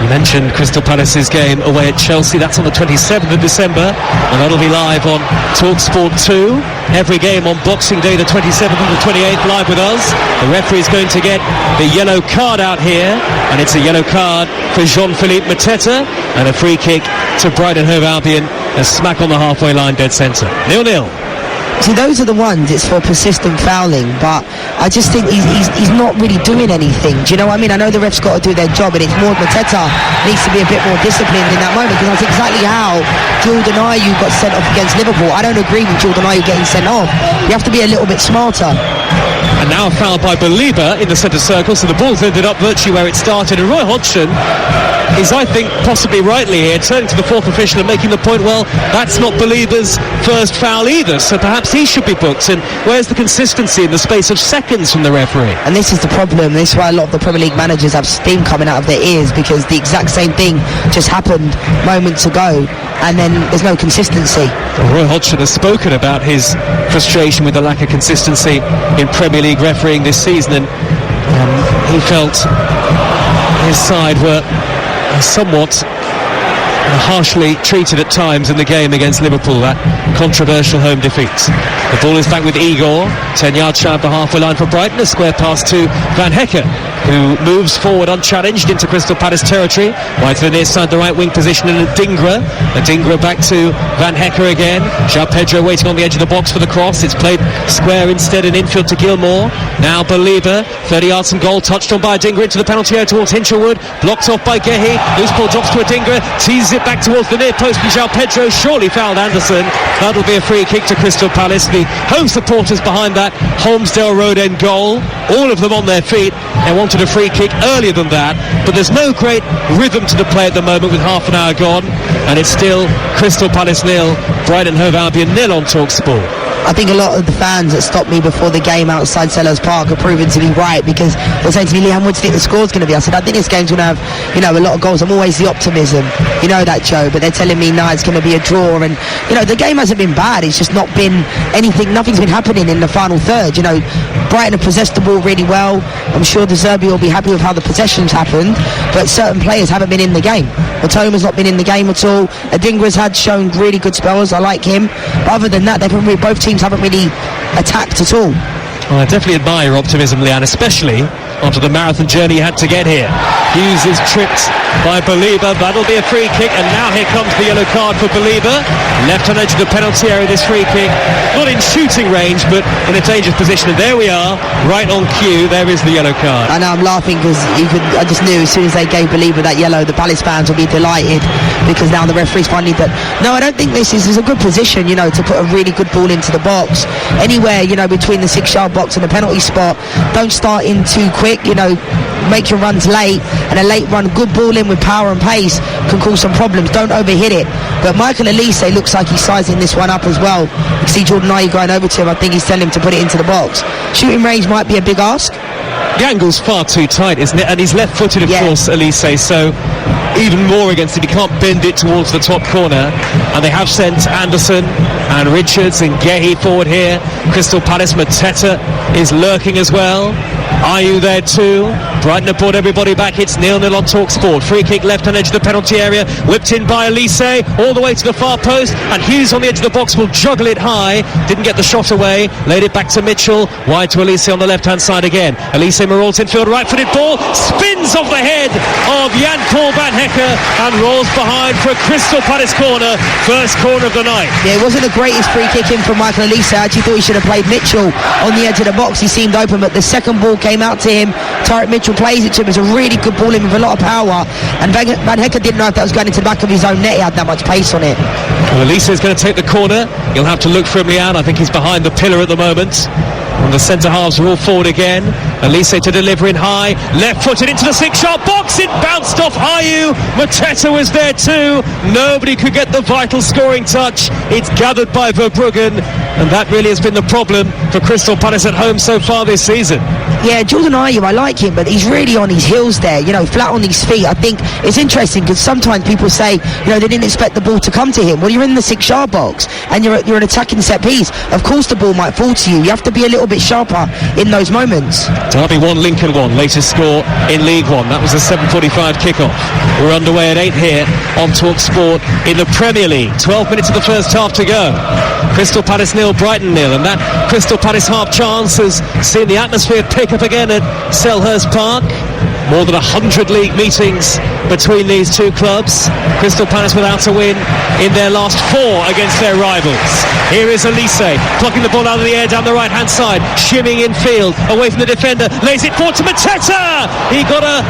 You mentioned Crystal Palace's game away at Chelsea. That's on the 27th of December, and that'll be live on TalkSport 2. Every game on Boxing Day, the 27th and the 28th, live with us. The referee's going to get the yellow card out here, and it's a yellow card for Jean-Philippe Mateta, and a free kick to Brighton Hove Albion, a smack on the halfway line, dead centre. 0-0. See, those are the ones, it's for persistent fouling, but I just think he's not really doing anything. Do you know what I mean? I know the refs got to do their job, and it's more Mateta needs to be a bit more disciplined in that moment, because that's exactly how Jordan Ayew got sent off against Liverpool. I don't agree with Jordan Ayew getting sent off. You have to be a little bit smarter. And now a foul by Belieber in the centre circle, so the ball's ended up virtually where it started, and Roy Hodgson is, I think, possibly rightly here, turning to the fourth official and making the point, well, that's not Belieber's first foul either, so perhaps he should be booked. And where's the consistency in the space of seconds from the referee? And this is the problem. This is why a lot of the Premier League managers have steam coming out of their ears, because the exact same thing just happened moments ago, and then there's no consistency. Well, Roy Hodgson has spoken about his frustration with the lack of consistency in Premier League refereeing this season, and he felt his side were somewhat harshly treated at times in the game against Liverpool, that controversial home defeat. The ball is back with Igor, 10 yards shy of the halfway line for Brighton. A square pass to Van Hecker, who moves forward unchallenged into Crystal Palace territory, right to the near side, the right wing position, and Adingra back to Van Hecker again. João Pedro waiting on the edge of the box for the cross. It's played square instead in infield to Gilmour. Now Belieber, 30 yards from goal, touched on by Adingra into the penalty area towards Hinshelwood, blocked off by Gehi. Loose ball drops to Adingra, teases it back towards the near post, and João Pedro surely fouled Anderson. That'll be a free kick to Crystal Palace. The home supporters behind that Holmesdale Road end goal, all of them on their feet. They wanted a free kick earlier than that, but there's no great rhythm to the play at the moment with half an hour gone, and it's still Crystal Palace 0, Brighton Hove Albion 0 on TalkSport. I think a lot of the fans that stopped me before the game outside Selhurst Park are proven to be right, because they're saying to me, Liam, what do you think the score's going to be? I said, I think this game's going to have, a lot of goals. I'm always the optimism, you know that, Joe, but they're telling me, no, it's going to be a draw. And, the game hasn't been bad. It's just not been nothing's been happening in the final third. Brighton have possessed the ball really well. I'm sure De Zerbi will be happy with how the possessions happened, but certain players haven't been in the game. Matoma's not been in the game at all. Adingra's had shown really good spells. I like him. But other than that, both teams haven't really attacked at all. Well, I definitely admire your optimism, Leanne, especially after the marathon journey you had to get here. Hughes is tripped by Belieber. That'll be a free kick, and now here comes the yellow card for Belieber. Left-hand edge of the penalty area, this free kick. Not in shooting range, but in a dangerous position. And there we are, right on cue. There is the yellow card. I know, I'm laughing because I just knew as soon as they gave Belieber that yellow, the Palace fans will be delighted, because now the referee's finally... But no, I don't think this is a good position, to put a really good ball into the box. Anywhere, between the 6-yard box and the penalty spot. Don't start in too quick, make your runs late, and a late run, good ball in with power and pace can cause some problems. Don't overhit it. But Michael Elise looks like he's sizing this one up as well. You can see Jordan Ayew going over to him. I think he's telling him to put it into the box. Shooting range might be a big ask. The angle's far too tight, isn't it? And he's left-footed, of course, Elise, so even more against him. He can't bend it towards the top corner. And they have sent Anderson and Richards and Gehi forward here. Crystal Palace, Mateta is lurking as well. Ayew there too. Brighton have brought everybody back. It's 0-0 on TalkSport. Free kick left-hand edge of the penalty area. Whipped in by Elise all the way to the far post. And Hughes on the edge of the box will juggle it high. Didn't get the shot away. Laid it back to Mitchell. Wide to Elise on the left-hand side again. Elise marauders in field. Right-footed ball. Spins off the head of Jan-Paul Van Hecke and rolls behind for a Crystal Palace corner. First corner of the night. Yeah, it wasn't the greatest free kick in from Michael Elise. I actually thought he should have played Mitchell on the edge of the box. He seemed open, but the second ball came out to him. Tyrick Mitchell plays it to him. It's a really good ball in with a lot of power, and Van Hecke didn't know if that was going into the back of his own net. He had that much pace on it. Well, Elise is going to take the corner. You'll have to look for him, Leanne. I think he's behind the pillar at the moment. And the centre halves are all forward again. Elise to deliver in high, left-footed into the 6-yard box. It bounced off Ayew. Mateta was there too. Nobody could get the vital scoring touch. It's gathered by Verbruggen, and that really has been the problem for Crystal Palace at home so far this season. Yeah, Jordan Ayew, I like him, but he's really on his heels there, flat on his feet. I think it's interesting because sometimes people say, they didn't expect the ball to come to him. Well, you're in the 6-yard box and you're an attacking set piece. Of course the ball might fall to you. You have to be a little bit sharper in those moments. Derby 1, Lincoln 1, latest score in League 1. That was a 7:45 kickoff. We're underway at 8 here on TalkSport in the Premier League. 12 minutes of the first half to go. Crystal Palace 0, Brighton 0, and that Crystal Palace half chance has seen the atmosphere pick up again at Selhurst Park. More than 100 league meetings between these two clubs. Crystal Palace without a win in their last 4 against their rivals. Here is Elise plucking the ball out of the air down the right hand side, shimming in field away from the defender, lays it forward to Mateta. He got a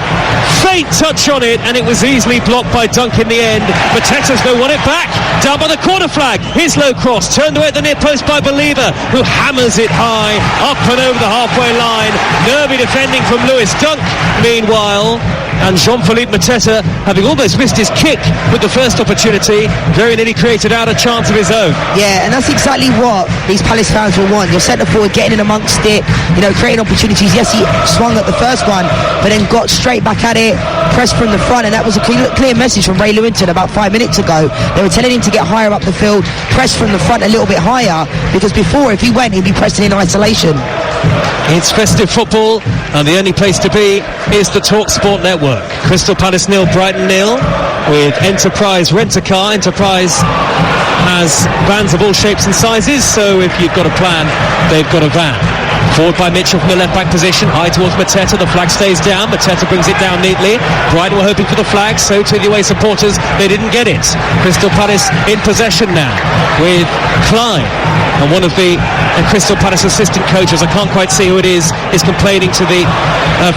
faint touch on it and it was easily blocked by Dunk in the end. Mateta's going to want it back down by the corner flag. His low cross turned away at the near post by Belieber, who hammers it high up and over the halfway line. Nervy defending from Lewis Dunk meanwhile, and Jean-Philippe Mateta, having almost missed his kick with the first opportunity, very nearly created out a chance of his own. Yeah, and that's exactly what these Palace fans will want. Your centre forward getting in amongst it, creating opportunities. Yes, he swung at the first one, but then got straight back at it, pressed from the front, and that was a clear message from Ray Lewington about 5 minutes ago. They were telling him to get higher up the field, press from the front a little bit higher, because before, if he went, he'd be pressing in isolation. It's festive football, and the only place to be is the TalkSport network. Crystal Palace 0, Brighton 0, with Enterprise Rent-A-Car. Enterprise has vans of all shapes and sizes, so if you've got a plan, they've got a van. Forward by Mitchell from the left-back position, high towards Mateta. The flag stays down. Mateta brings it down neatly. Brighton were hoping for the flag, so to the away supporters, they didn't get it. Crystal Palace in possession now with Klein. And one of the Crystal Palace assistant coaches, I can't quite see who it is complaining to the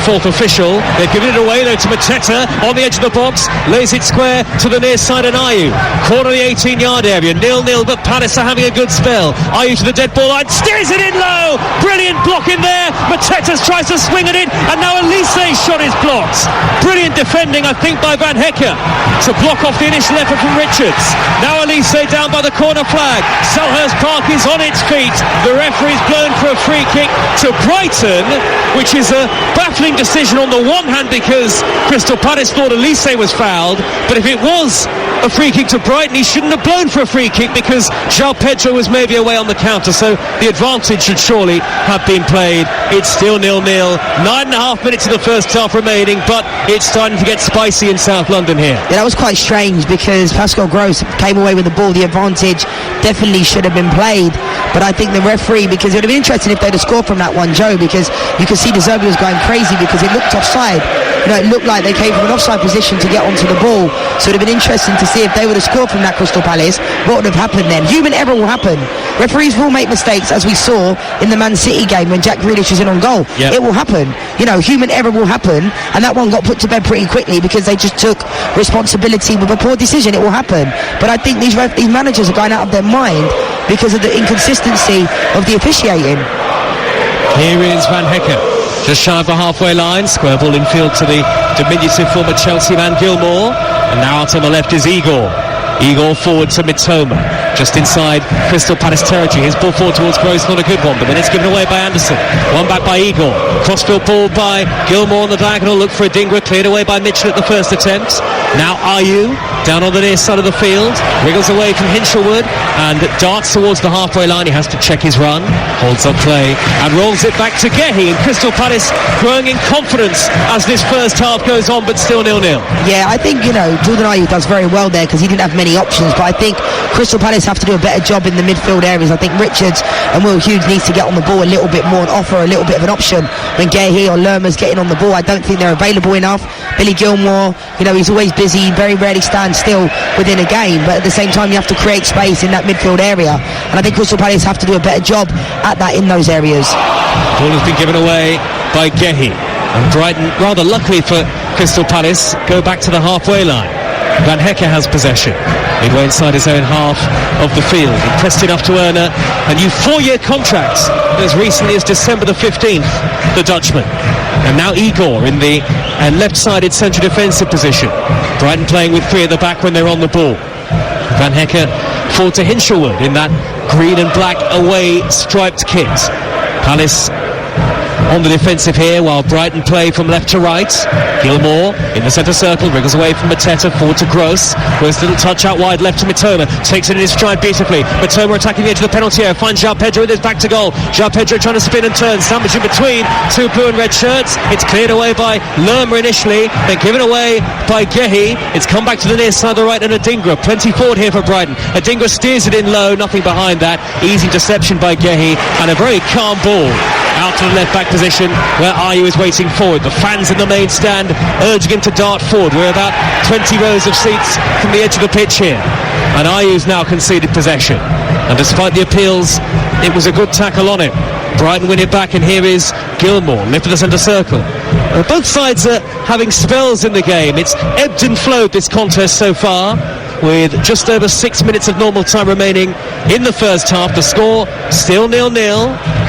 fourth official. They've given it away though to Mateta on the edge of the box, lays it square to the near side and Ayew. Corner of the 18-yard area, 0-0, but Palace are having a good spell. Ayew to the dead ball line, steers it in low. Brilliant block in there. Mateta tries to swing it in, and now Elise's shot is blocked. Brilliant defending, I think, by Van Hecke to block off the initial effort from Richards. Now Elise down by the corner flag. Selhurst Park is on its feet. The referee's blown for a free kick to Brighton, which is a baffling decision on the one hand because Crystal Palace thought Elise was fouled, but if it was a free kick to Brighton, he shouldn't have blown for a free kick because João Pedro was maybe away on the counter, so the advantage should surely have been played. It's still 0-0, 9.5 minutes of the first half remaining, but it's starting to get spicy in South London here. Yeah, that was quite strange because Pascal Gross came away with the ball. The advantage definitely should have been played, but I think the referee, because it would have been interesting if they'd have scored from that one, Joe, because you could see De Zerbi was going crazy because it looked offside. You know, it looked like they came from an offside position to get onto the ball, so it would have been interesting to see if they would have scored from that Crystal Palace, what would have happened then. Human error will happen. Referees will make mistakes, as we saw in the Man City game when Jack Grealish was in on goal. Yep. It will happen. You know, human error will happen, and that one got put to bed pretty quickly because they just took responsibility with a poor decision. It will happen. But I think these managers are going out of their mind because of the inconsistency of the officiating. Here is Van Hecker, just shy of the halfway line. Square ball infield to the diminutive former Chelsea man Gilmour, and now out on the left is Igor forward to Mitoma, just inside Crystal Palace territory. His ball forward towards Gross, not a good one, but then it's given away by Anderson. One back by Igor, crossfield ball by Gilmour on the diagonal, look for Adingra, cleared away by Mitchell at the first attempt. Now Ayew down on the near side of the field, wriggles away from Hinshelwood and darts towards the halfway line. He has to check his run, holds up play and rolls it back to Gehi, and Crystal Palace growing in confidence as this first half goes on, but still 0-0. Yeah, I think, you know, Jordan Ayew does very well there because he didn't have many options, but I think Crystal Palace have to do a better job in the midfield areas. I think Richards and Will Hughes needs to get on the ball a little bit more and offer a little bit of an option when Gehi or Lerma's getting on the ball. I don't think they're available enough. Billy Gilmour, you know, he's always busy, very rarely stands still within a game, but at the same time you have to create space in that midfield area, and I think Crystal Palace have to do a better job at that in those areas. Ball has been given away by Gehi, and Brighton, rather luckily for Crystal Palace, go back to the halfway line. Van Hecker has possession midway inside his own half of the field, impressed enough to earn a new 4-year contract as recently as December the 15th, the Dutchman. And now Igor in the left-sided central defensive position. Brighton playing with 3 at the back when they're on the ball. Van Hecker forward to Hinshelwood in that green and black away striped kit. Palace on the defensive here while Brighton play from left to right. Gilmour in the centre circle, wriggles away from Mateta, forward to Gross. Gross little touch out wide left to Mitoma, takes it in his stride beautifully. Mitoma attacking the edge of the penalty area, finds João Pedro with his back to goal. João Pedro trying to spin and turn, sandwich in between 2 blue and red shirts. It's cleared away by Lerma initially, then given away by Gehi. It's come back to the near side of the right and Adingra, plenty forward here for Brighton. Adingra steers it in low, nothing behind that. Easy deception by Gehi and a very calm ball out to the left back position where Ayew is waiting forward. The fans in the main stand urging him to dart forward. We're about 20 rows of seats from the edge of the pitch here, and Ayew's now conceded possession, and despite the appeals it was a good tackle on it. Brighton win it back, and here is Gilmour left of the centre circle. Both sides are having spells in the game. It's ebbed and flowed, this contest so far, with just over 6 minutes of normal time remaining in the first half. The score still 0-0.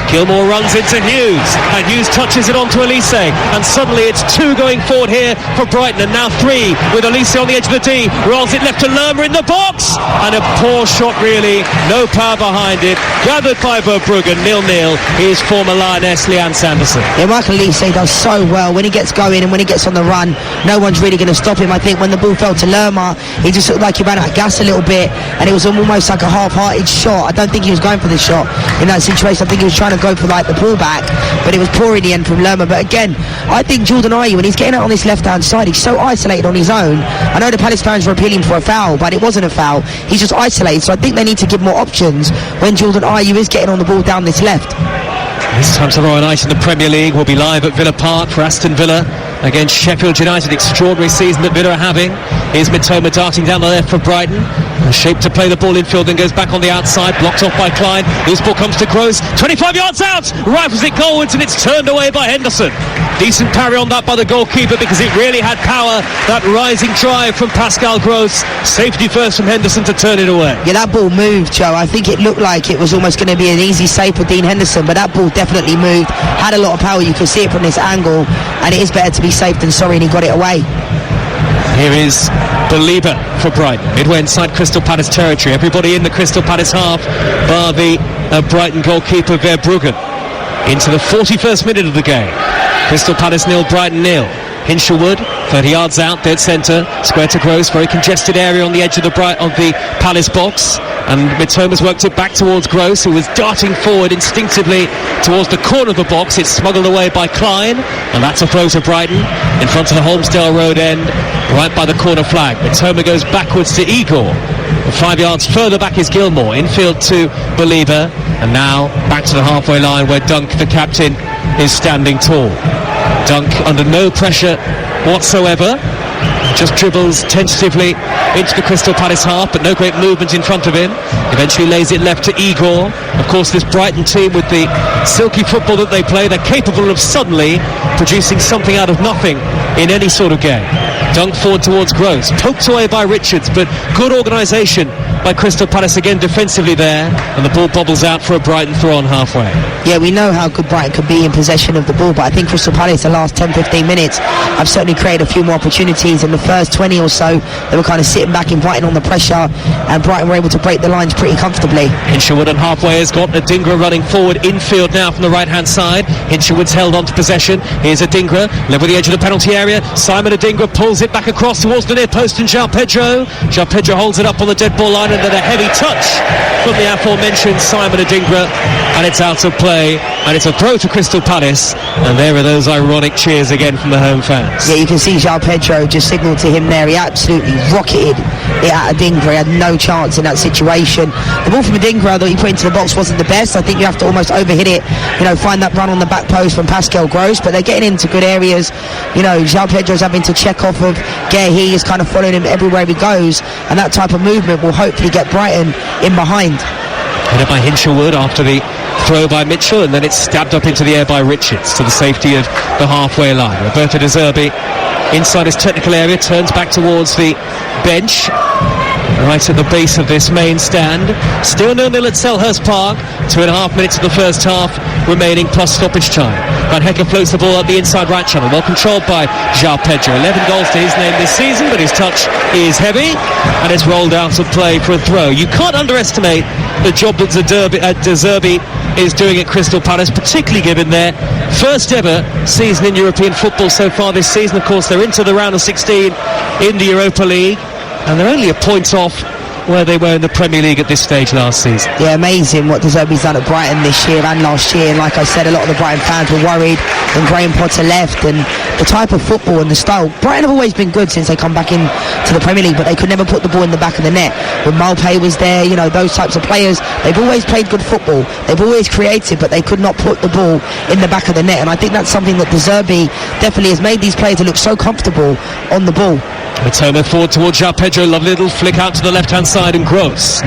Gilmour runs into Hughes, and Hughes touches it onto Elise, and suddenly it's 2 going forward here for Brighton, and now 3 with Elise on the edge of the D, rolls it left to Lerma in the box, and a poor shot really, no power behind it, gathered by Verbruggen. 0-0 is former Lioness Leanne Sanderson. Yeah, Michael Elise does so well when he gets going and when he gets on the run. No one's really going to stop him. I think when the ball fell to Lerma, he just looked like he ran out of gas a little bit, and it was almost like a half-hearted shot. I don't think he was going for the shot in that situation. I think he was trying to go for like the pullback, but it was poor in the end from Lerma. But again, I think Jordan Ayew, when he's getting out on this left-hand side, he's so isolated on his own. I know the Palace fans were appealing for a foul, but it wasn't a foul. He's just isolated, so I think they need to give more options when Jordan Ayew is getting on the ball down this left. This time tomorrow night in the Premier League, we'll be live at Villa Park for Aston Villa against Sheffield United. Extraordinary season that Villa are having. Here's Mitoma darting down the left for Brighton, shaped to play the ball infield, then goes back on the outside, blocked off by Klein. This ball comes to Gross, 25 yards out, rifles it goalwards, and it's turned away by Henderson. Decent parry on that by the goalkeeper because it really had power, that rising drive from Pascal Gross. Safety first from Henderson to turn it away. Yeah, that ball moved, Joe. I think it looked like it was almost going to be an easy save for Dean Henderson, but that ball definitely moved, had a lot of power. You could see it from this angle, and it is better to be safe than sorry, and he got it away. Here is Belieber for Brighton. Midway inside Crystal Palace territory. Everybody in the Crystal Palace half, bar the Brighton goalkeeper Verbruggen. Into the 41st minute of the game. Crystal Palace 0, Brighton 0. Hinshelwood, 30 yards out, dead centre, square to Gross, very congested area on the edge of the Palace box, and Mitoma's worked it back towards Gross, who was darting forward instinctively towards the corner of the box. It's smuggled away by Klein, and that's a throw to Brighton in front of the Holmesdale Road end, right by the corner flag. Mitoma goes backwards to Igor. 5 yards further back is Gilmour, infield to Belieber, and now back to the halfway line where Dunk, the captain, is standing tall. Dunk under no pressure whatsoever, just dribbles tentatively into the Crystal Palace half, but no great movement in front of him. Eventually lays it left to Igor. Of course, this Brighton team, with the silky football that they play, they're capable of suddenly producing something out of nothing in any sort of game. Dunk forward towards Gross, poked away by Richards, but good organisation by Crystal Palace again defensively there, and the ball bobbles out for a Brighton throw on halfway. Yeah, we know how good Brighton could be in possession of the ball, but I think Crystal Palace the last 10-15 minutes have certainly created a few more opportunities. In the first 20 or so, they were kind of sitting back, inviting on the pressure, and Brighton were able to break the lines pretty comfortably. Hinshelwood on halfway has got Adingra running forward infield now from the right hand side. Hinshelwood's held on to possession. Here's Adingra, level the edge of the penalty area. Simon Adingra pulls it back across towards the near post, and João Pedro holds it up on the dead ball line, and then a heavy touch from the aforementioned Simon Adingra, and it's out of play, and it's a throw to Crystal Palace, and there are those ironic cheers again from the home fans. Yeah, you can see João Pedro just signalled to him there. He absolutely rocketed it at Adingra. He had no chance in that situation. The ball from Adingra that he put into the box wasn't the best. I think you have to almost overhit it, find that run on the back post from Pascal Gross, but they're getting into good areas. João Pedro's having to check off of Guehi, is kind of following him everywhere he goes, and that type of movement will hopefully get Brighton in behind. Hit by Hinshelwood after the throw by Mitchell, and then it's stabbed up into the air by Richards to the safety of the halfway line. Roberto De Zerbi inside his technical area, turns back towards the bench right at the base of this main stand. Still 0-0 at Selhurst Park. 2.5 minutes of the first half remaining plus stoppage time. Van Hecke floats the ball up the inside right channel, well controlled by João Pedro. 11 goals to his name this season, but his touch is heavy, and it's rolled out of play for a throw. You can't underestimate the job that De Zerbi is doing at Crystal Palace, particularly given their first ever season in European football so far this season. Of course, they're into the round of 16 in the Europa League, and they're only a point off where they were in the Premier League at this stage last season. Yeah, amazing what De Zerbi's done at Brighton this year and last year. And like I said, a lot of the Brighton fans were worried when Graham Potter left, and the type of football and the style. Brighton have always been good since they come back into the Premier League, but they could never put the ball in the back of the net. When Malpay was there, those types of players, they've always played good football. They've always created, but they could not put the ball in the back of the net. And I think that's something that De Zerbi definitely has made these players look so comfortable on the ball. Mitoma forward towards João Pedro, lovely little flick out to the left hand side, and Gross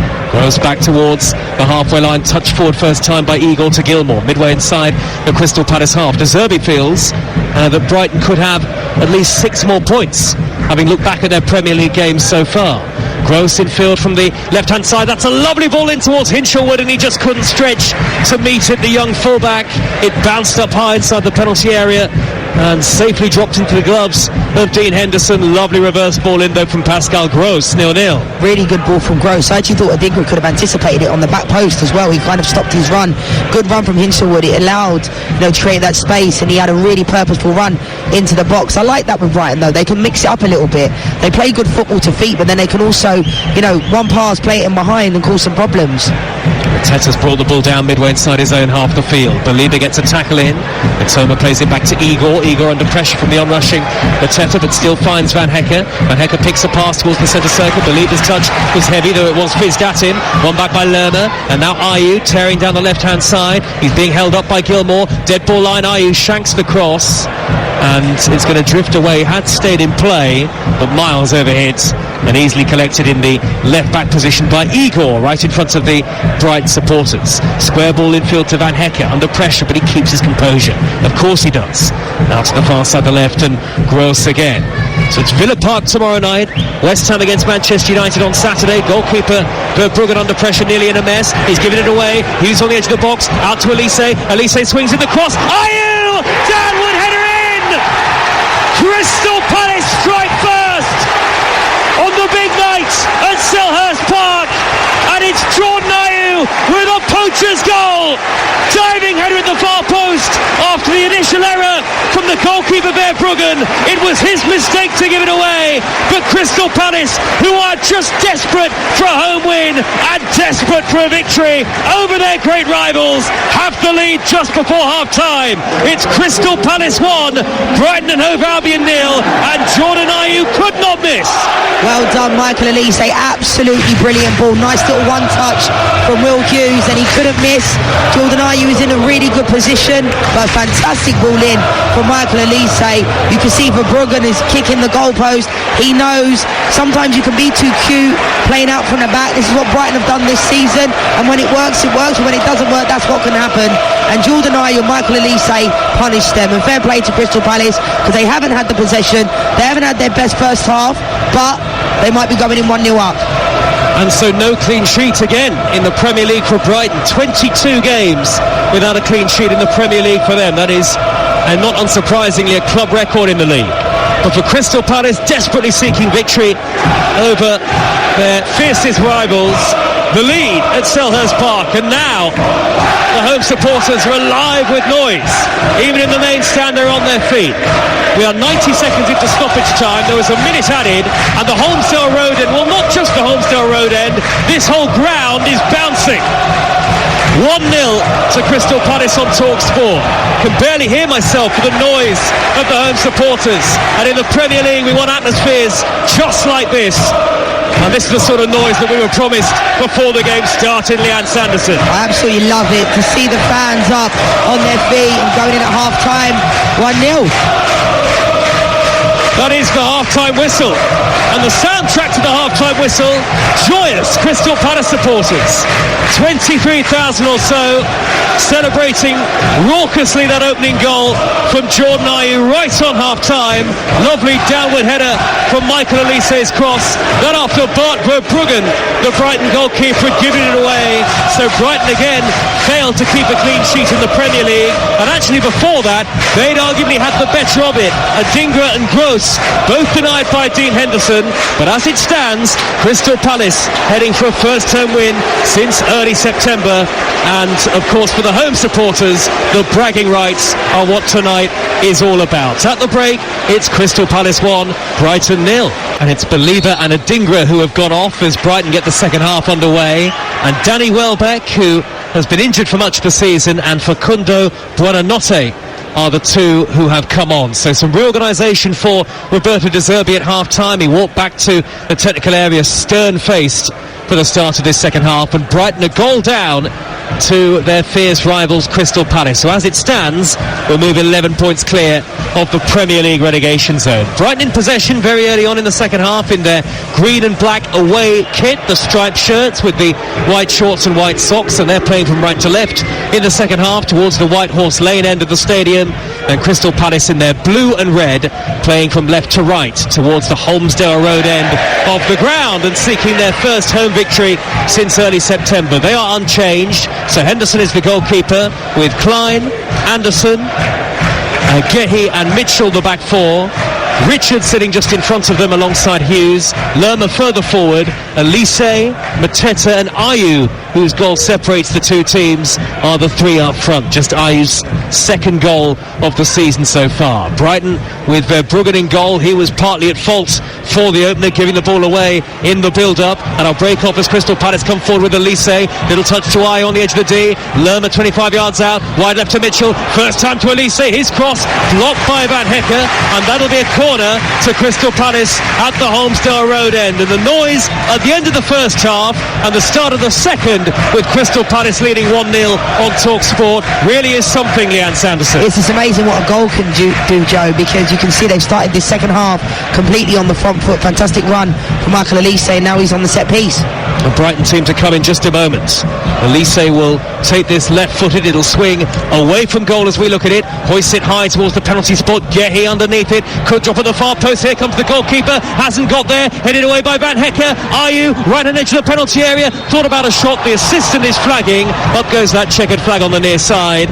back towards the halfway line, touched forward first time by Igor to Gilmour, midway inside the Crystal Palace half. De Zerbi feels that Brighton could have at least 6 more points, having looked back at their Premier League games so far. Gross in field from the left hand side, that's a lovely ball in towards Hinshelwood, and he just couldn't stretch to meet it, the young fullback. It bounced up high inside the penalty area and safely dropped into the gloves of Dean Henderson. Lovely reverse ball in though from Pascal Gross. 0-0. Really good ball from Gross. I actually thought Adingra could have anticipated it on the back post as well. He kind of stopped his run. Good run from Hinshelwood. It allowed to create that space, and he had a really purposeful run into the box. I like that with Brighton though. They can mix it up a little bit. They play good football to feet, but then they can also one pass, play it in behind and cause some problems. Teta's brought the ball down midway inside his own half the field. Belieber gets a tackle in. Mitoma plays it back to Igor. Igor under pressure from the onrushing Teta, but still finds Van Hecke. Van Hecke picks a pass towards the centre circle. Belieber's touch was heavy, though it was fizzed at him. One back by Lerner, and now Ayew tearing down the left-hand side. He's being held up by Gilmour. Dead ball line, Ayew shanks the cross, and it's going to drift away. Had stayed in play, but miles overhit and easily collected in the left-back position by Igor, right in front of the Brighton supporters. Square ball infield to Van Hecke, under pressure, but he keeps his composure. Of course he does. Now to the far side, the left, and Gross again. So it's Villa Park tomorrow night. West Ham against Manchester United on Saturday. Goalkeeper Verbruggen under pressure, nearly in a mess. He's giving it away. He's on the edge of the box. Out to Elise. Elise swings in the cross. Ayew! Downward header in! Crystal Palace strike first on at Selhurst Park, and it's Jordan Ayew with a poacher's goal. Diving header at the far post after the initial error from the goalkeeper Verbruggen. It was his mistake to give it away, but Crystal Palace, who are just desperate for a home win and desperate for a victory over their great rivals, have the lead just before half-time. It's Crystal Palace 1, Brighton and Hove Albion 0, and Jordan Ayew could not miss. Well done, Michael Elise. Absolutely brilliant ball. Nice little one touch from Will Hughes, and he couldn't miss. Jordan Ayew is in a really good position, but fantastic ball in from Michael Elise. You can see Verbruggen is kicking the goalpost. He knows sometimes you can be too cute playing out from the back. This is what Brighton have done this season, and when it works, it works, and when it doesn't work, that's what can happen. And Jordan Ayew and Michael Elise punished them, and fair play to Crystal Palace, because they haven't had the possession, they haven't had their best first half, but they might be going in 1-0 up. And so no clean sheet again in the Premier League for Brighton. 22 games without a clean sheet in the Premier League for them. That is, and not unsurprisingly, a club record in the league. But for Crystal Palace, desperately seeking victory over their fiercest rivals, the lead at Selhurst Park. And now the home supporters are alive with noise. Even in the main stand, they're on their feet. We are 90 seconds into stoppage time. There was a minute added, and the Holmesdale Road end, well, not just the Holmesdale Road end, this whole ground is bouncing. 1-0 to Crystal Palace on TalkSport. Can barely hear myself for the noise of the home supporters. And in the Premier League, we want atmospheres just like this. And this is the sort of noise that we were promised before the game started, Leanne Sanderson. I absolutely love it to see the fans up on their feet and going in at half-time 1-0. That is the half-time whistle. And the soundtrack to the half-time whistle, joyous Crystal Palace supporters. 23,000 or so celebrating raucously that opening goal from Jordan Ayew right on half-time. Lovely downward header from Michael Elise's cross. Then after Bart Verbruggen, the Brighton goalkeeper, had given it away. So Brighton again failed to keep a clean sheet in the Premier League. And actually before that, they'd arguably had the better of it. Adingra and Gross both denied by Dean Henderson. But as it stands, Crystal Palace heading for a first-term win since early September. And of course for the home supporters, the bragging rights are what tonight is all about. At the break, it's Crystal Palace 1, Brighton 0. And it's Believer and Adingra who have gone off as Brighton get the second half underway. And Danny Welbeck, who has been injured for much of the season, and Facundo Buonanotte are the two who have come on. So some reorganisation for Roberto De Zerbi at half-time. He walked back to the technical area stern-faced for the start of this second half, and Brighton a goal down to their fierce rivals Crystal Palace. So as it stands, we'll move 11 points clear of the Premier League relegation zone. Brighton in possession very early on in the second half in their green and black away kit, the striped shirts with the white shorts and white socks, and they're playing from right to left in the second half towards the White Horse Lane end of the stadium. And Crystal Palace in their blue and red playing from left to right towards the Holmesdale Road end of the ground and seeking their first home victory since early September. They are unchanged. So Henderson is the goalkeeper with Klein, Anderson, Gehi and Mitchell the back four. Richard sitting just in front of them alongside Hughes. Lerma further forward. Elise, Mateta and Ayew, whose goal separates the two teams, are the three up front. Just Ayew's second goal of the season so far. Brighton with Verbruggen in goal. He was partly at fault for the opener, giving the ball away in the build-up. And I'll break off as Crystal Palace come forward with Elise. Little touch to Ayew on the edge of the D. Lerma 25 yards out. Wide left to Mitchell. First time to Elise. His cross blocked by Van Hecker. And that'll be a corner to Crystal Palace at the Holmesdale Road end. And the noise at the end of the first half and the start of the second, with Crystal Palace leading 1-0 on TalkSport, really is something, Leanne Sanderson. It's just amazing what a goal can do, Joe, because you can see they've started this second half completely on the front foot. Fantastic run from Michael Elise, and now he's on the set piece. The Brighton team to come in just a moment. Elise will take this left-footed. It'll swing away from goal as we look at it. Hoists it high towards the penalty spot. Gehi underneath it. Could drop at the far post. Here comes the goalkeeper. Hasn't got there. Headed away by Van Hecker. Ayew right on the edge of the penalty area. Thought about a shot. The assistant is flagging. Up goes that checkered flag on the near side.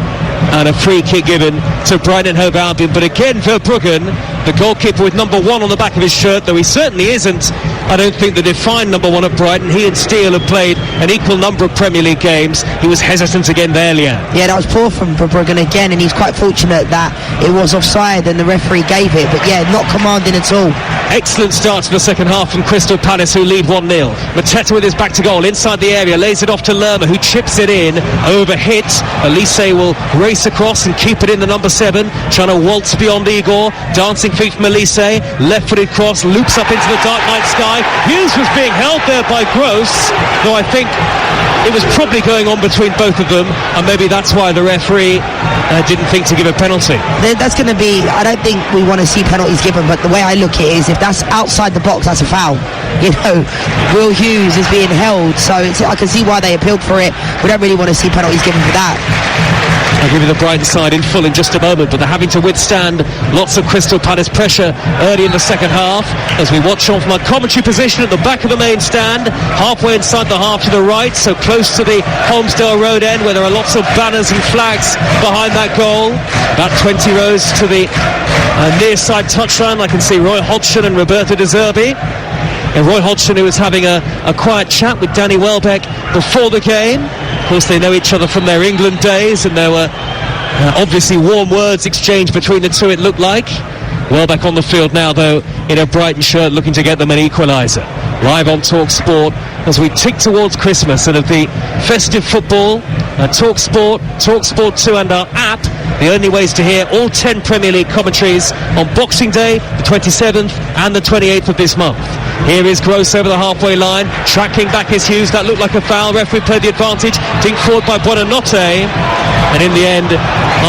And a free kick given to Brighton and Hove Albion. But again, Verbruggen, the goalkeeper with number 1 on the back of his shirt, though he certainly isn't I don't think the defined number one at Brighton. He and Steele have played an equal number of Premier League games. He was hesitant again there, Leanne. Yeah, that was poor from Verbruggen again, and he's quite fortunate that it was offside and the referee gave it, but yeah, not commanding at all. Excellent start to the second half from Crystal Palace, who lead 1-0. Mateta with his back to goal, inside the area, lays it off to Lerma, who chips it in, overhit. Elise will race across and keep it in the number 7, trying to waltz beyond Igor. Dancing feet from Elise, left-footed cross, loops up into the dark night sky. Hughes was being held there by Gross, though I think it was probably going on between both of them, and maybe that's why the referee didn't think to give a penalty. That's going to be, I don't think we want to see penalties given, but the way I look at it is if that's outside the box, that's a foul. You know, Will Hughes is being held, so I can see why they appealed for it. We don't really want to see penalties given for that. I'll give you the Brighton side in full in just a moment, but they're having to withstand lots of Crystal Palace pressure early in the second half as we watch on from our commentary position at the back of the main stand, halfway inside the half to the right, so close to the Holmesdale Road end where there are lots of banners and flags behind that goal. About 20 rows to the near side touchline. I can see Roy Hodgson and Roberto De Zerbi. And Roy Hodgson, who was having a quiet chat with Danny Welbeck before the game. Of course, they know each other from their England days, and there were obviously warm words exchanged between the two, it looked like. Welbeck on the field now, though, in a Brighton shirt, looking to get them an equaliser. Live on TalkSport as we tick towards Christmas, and of the festive football, TalkSport, TalkSport 2 and our app, the only ways to hear all 10 Premier League commentaries on Boxing Day, the 27th and the 28th of this month. Here is Gross over the halfway line, tracking back is Hughes. That looked like a foul. Referee played the advantage. Dinked forward by Buonanotte, and in the end,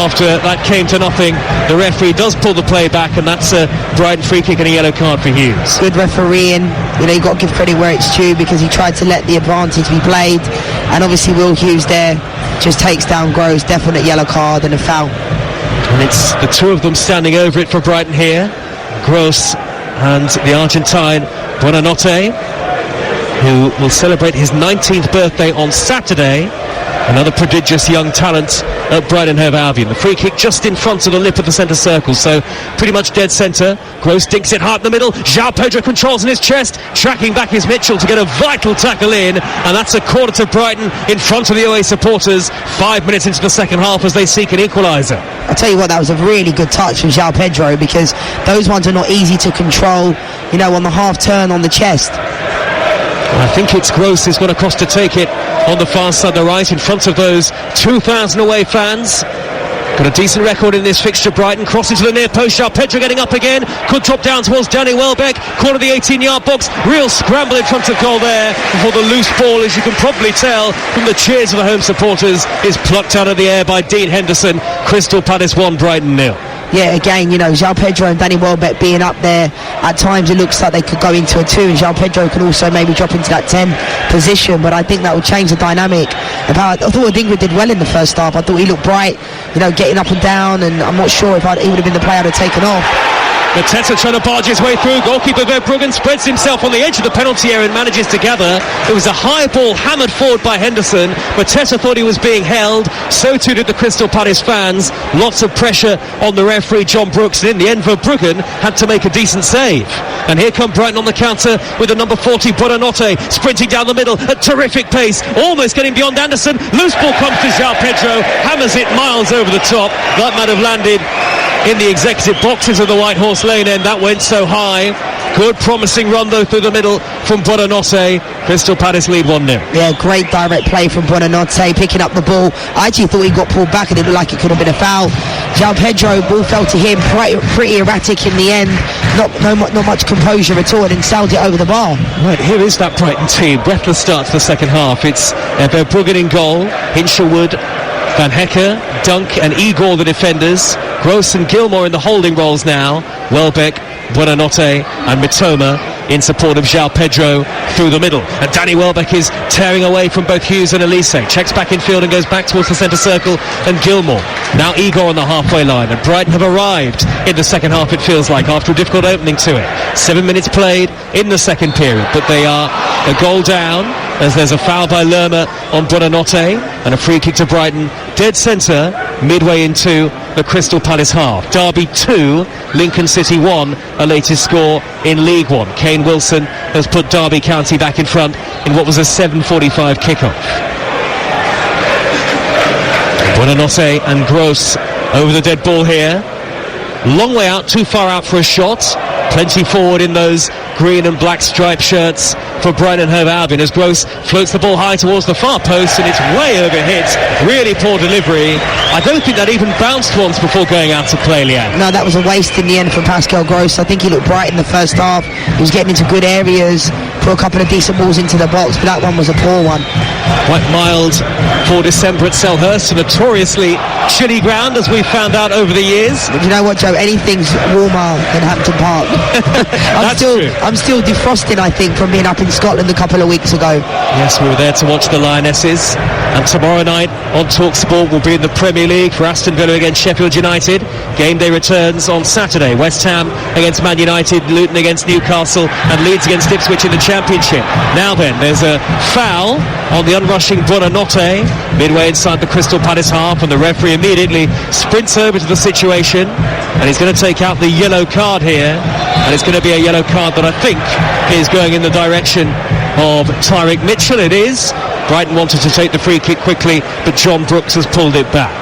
after that came to nothing, the referee does pull the play back, and that's a Brighton free kick and a yellow card for Hughes. Good refereeing. You know, you've got to give credit where it's due because he tried to let the advantage be played, and obviously Will Hughes there just takes down Gross. Definite yellow card and a foul. And it's the two of them standing over it for Brighton here, Gross and the Argentine Buonanotte, who will celebrate his 19th birthday on Saturday. Another prodigious young talent at Brighton Hove Albion. The free kick just in front of the lip of the centre circle, so pretty much dead centre. Gross dinks it hard in the middle. João Pedro controls in his chest. Tracking back is Mitchell to get a vital tackle in, and that's a quarter to Brighton in front of the away supporters. 5 minutes into the second half as they seek an equaliser. I'll tell you what, that was a really good touch from João Pedro, because those ones are not easy to control, you know, on the half turn on the chest. I think it's Gross who's gone across to take it on the far side, the right, in front of those 2,000 away fans. Got a decent record in this fixture, Brighton. Crossing to the near post, João Pedro getting up again. Could drop down towards Danny Welbeck. Corner of the 18-yard box. Real scramble in front of goal there before the loose ball, as you can probably tell from the cheers of the home supporters, is plucked out of the air by Dean Henderson. Crystal Palace 1, Brighton 0. Yeah, again, you know, João Pedro and Danny Welbeck being up there, at times it looks like they could go into a 2, and João Pedro could also maybe drop into that 10 position, but I think that would change the dynamic. I thought Odingra did well in the first half. I thought he looked bright, you know, getting up and down, and I'm not sure if he would have been the player I'd have taken off. Mateta trying to barge his way through. Goalkeeper Verbruggen spreads himself on the edge of the penalty area and manages to gather. It was a high ball hammered forward by Henderson. Mateta thought he was being held. So too did the Crystal Palace fans. Lots of pressure on the referee, John Brooks. And in the end, Verbruggen had to make a decent save. And here come Brighton on the counter with the number 40, Buonanotte, sprinting down the middle at terrific pace. Almost getting beyond Anderson. Loose ball comes to João Pedro. Hammers it miles over the top. That might have landed in the executive boxes of the White Horse Lane end. That went so high. Good promising run though through the middle from Buonanotte. Crystal Palace lead 1-0. Yeah, great direct play from Buonanotte, picking up the ball. I actually thought he got pulled back and it looked like it could have been a foul. João Pedro, ball fell to him, pretty erratic in the end. Not much composure at all, and then sailed it over the bar. Right, here is that Brighton team. Breathless start to the second half. It's Verbruggen in goal, Hinshelwood, Van Hecker, Dunk and Igor the defenders. Gross and Gilmore in the holding roles now. Welbeck, Buonanotte and Mitoma in support of João Pedro through the middle. And Danny Welbeck is tearing away from both Hughes and Elise. Checks back in field and goes back towards the centre circle. And Gilmore. Now Igor on the halfway line. And Brighton have arrived in the second half, it feels like, after a difficult opening to it. 7 minutes played in the second period. But they are a goal down as there's a foul by Lerma on Buonanotte and a free kick to Brighton. Dead centre midway into the Crystal Palace half. Derby 2, Lincoln City 1, a latest score in League One. Kane Wilson has put Derby County back in front in what was a 7:45 kickoff. Buonanotte and Gross over the dead ball here. Long way out, too far out for a shot. Plenty forward in those green and black striped shirts for Brighton and Hove Albion as Gross floats the ball high towards the far post, and it's way overhit. Really poor delivery. I don't think that even bounced once before going out to play, Leanne. No, that was a waste in the end for Pascal Gross. I think he looked bright in the first half. He was getting into good areas, put a couple of decent balls into the box, but that one was a poor one. Quite mild for December at Selhurst, a notoriously chilly ground, as we've found out over the years. But you know what, Joe? Anything's warmer than Hampton Park. I'm still defrosting, I think, from being up in Scotland a couple of weeks ago. Yes, we were there to watch the Lionesses, and tomorrow night on TalkSport we'll be in the Premier League for Aston Villa against Sheffield United. Game day returns on Saturday. West Ham against Man United, Luton against Newcastle, and Leeds against Ipswich in the Championship. Now then, there's a foul on the unrushing Buonanotte midway inside the Crystal Palace half, and the referee immediately sprints over to the situation, and he's going to take out the yellow card here, and it's going to be a yellow card that I think is going in the direction of Tyrick Mitchell. It is. Brighton wanted to take the free kick quickly, but John Brooks has pulled it back.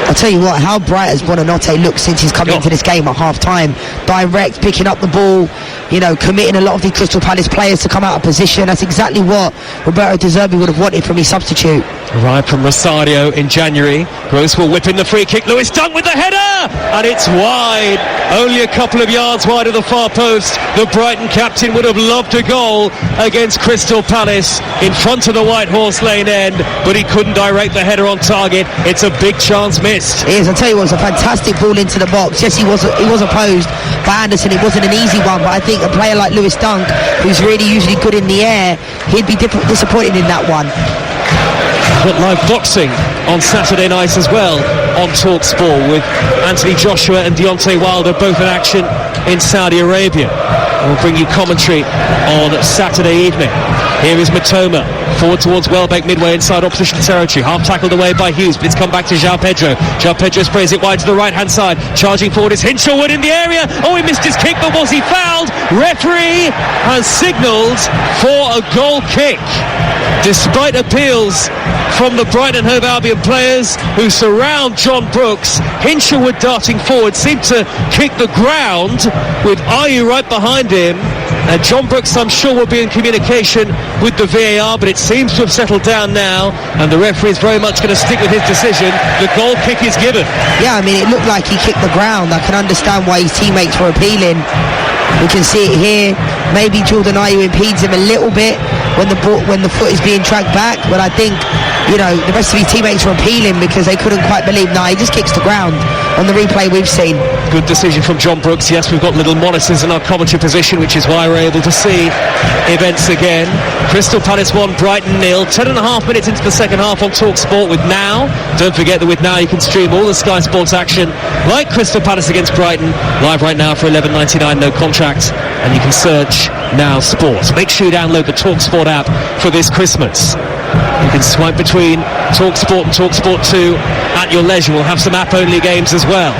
I'll tell you what, how bright has Buonanotte looked since he's come into this game at half-time. Direct, picking up the ball, you know, committing a lot of the Crystal Palace players to come out of position. That's exactly what Roberto De Zerbi would have wanted from his substitute. Arrived from Rosario in January. Gross will whip in the free kick. Lewis Dunk with the header, and it's wide. Only a couple of yards wide of the far post. The Brighton captain would have loved a goal against Crystal Palace in front of the White Horse Lane end, but he couldn't direct the header on target. It's a big chance missed. It is. I'll tell you what, it was a fantastic ball into the box. Yes, he was opposed by Anderson. It wasn't an easy one, but I think a player like Lewis Dunk, who's really usually good in the air, he'd be disappointed in that one. Got live boxing on Saturday night as well on TalkSport, with Anthony Joshua and Deontay Wilder both in action in Saudi Arabia. We'll bring you commentary on Saturday evening. Here is Matoma, forward towards Welbeck, midway inside opposition territory. Half tackled away by Hughes, but it's come back to João Pedro. João Pedro sprays it wide to the right-hand side. Charging forward is Hinshelwood in the area. Oh, he missed his kick, but was he fouled? Referee has signalled for a goal kick. Despite appeals from the Brighton Hove Albion players who surround John Brooks, Hinshelwood darting forward seemed to kick the ground with Ayew right behind him. And John Brooks, I'm sure, will be in communication with the VAR, but it seems to have settled down now, and the referee is very much going to stick with his decision. The goal kick is given. Yeah, I mean, it looked like he kicked the ground. I can understand why his teammates were appealing. We can see it here. Maybe Jordan Ayew impedes him a little bit when the foot is being tracked back, but I think, you know, the rest of his teammates were appealing because they couldn't quite believe. He just kicks the ground on the replay we've seen. Good decision from John Brooks. Yes, we've got little monitors in our commentary position, which is why we're able to see events again. Crystal Palace 1, Brighton 0. 10.5 minutes into the second half on TalkSport with Now. Don't forget that with Now you can stream all the Sky Sports action like Crystal Palace against Brighton live right now for $11.99, no contract, and you can search Now Sports. Make sure you download the TalkSport app for this Christmas. You can swipe between TalkSport and TalkSport 2 at your leisure. We'll have some app-only games as well.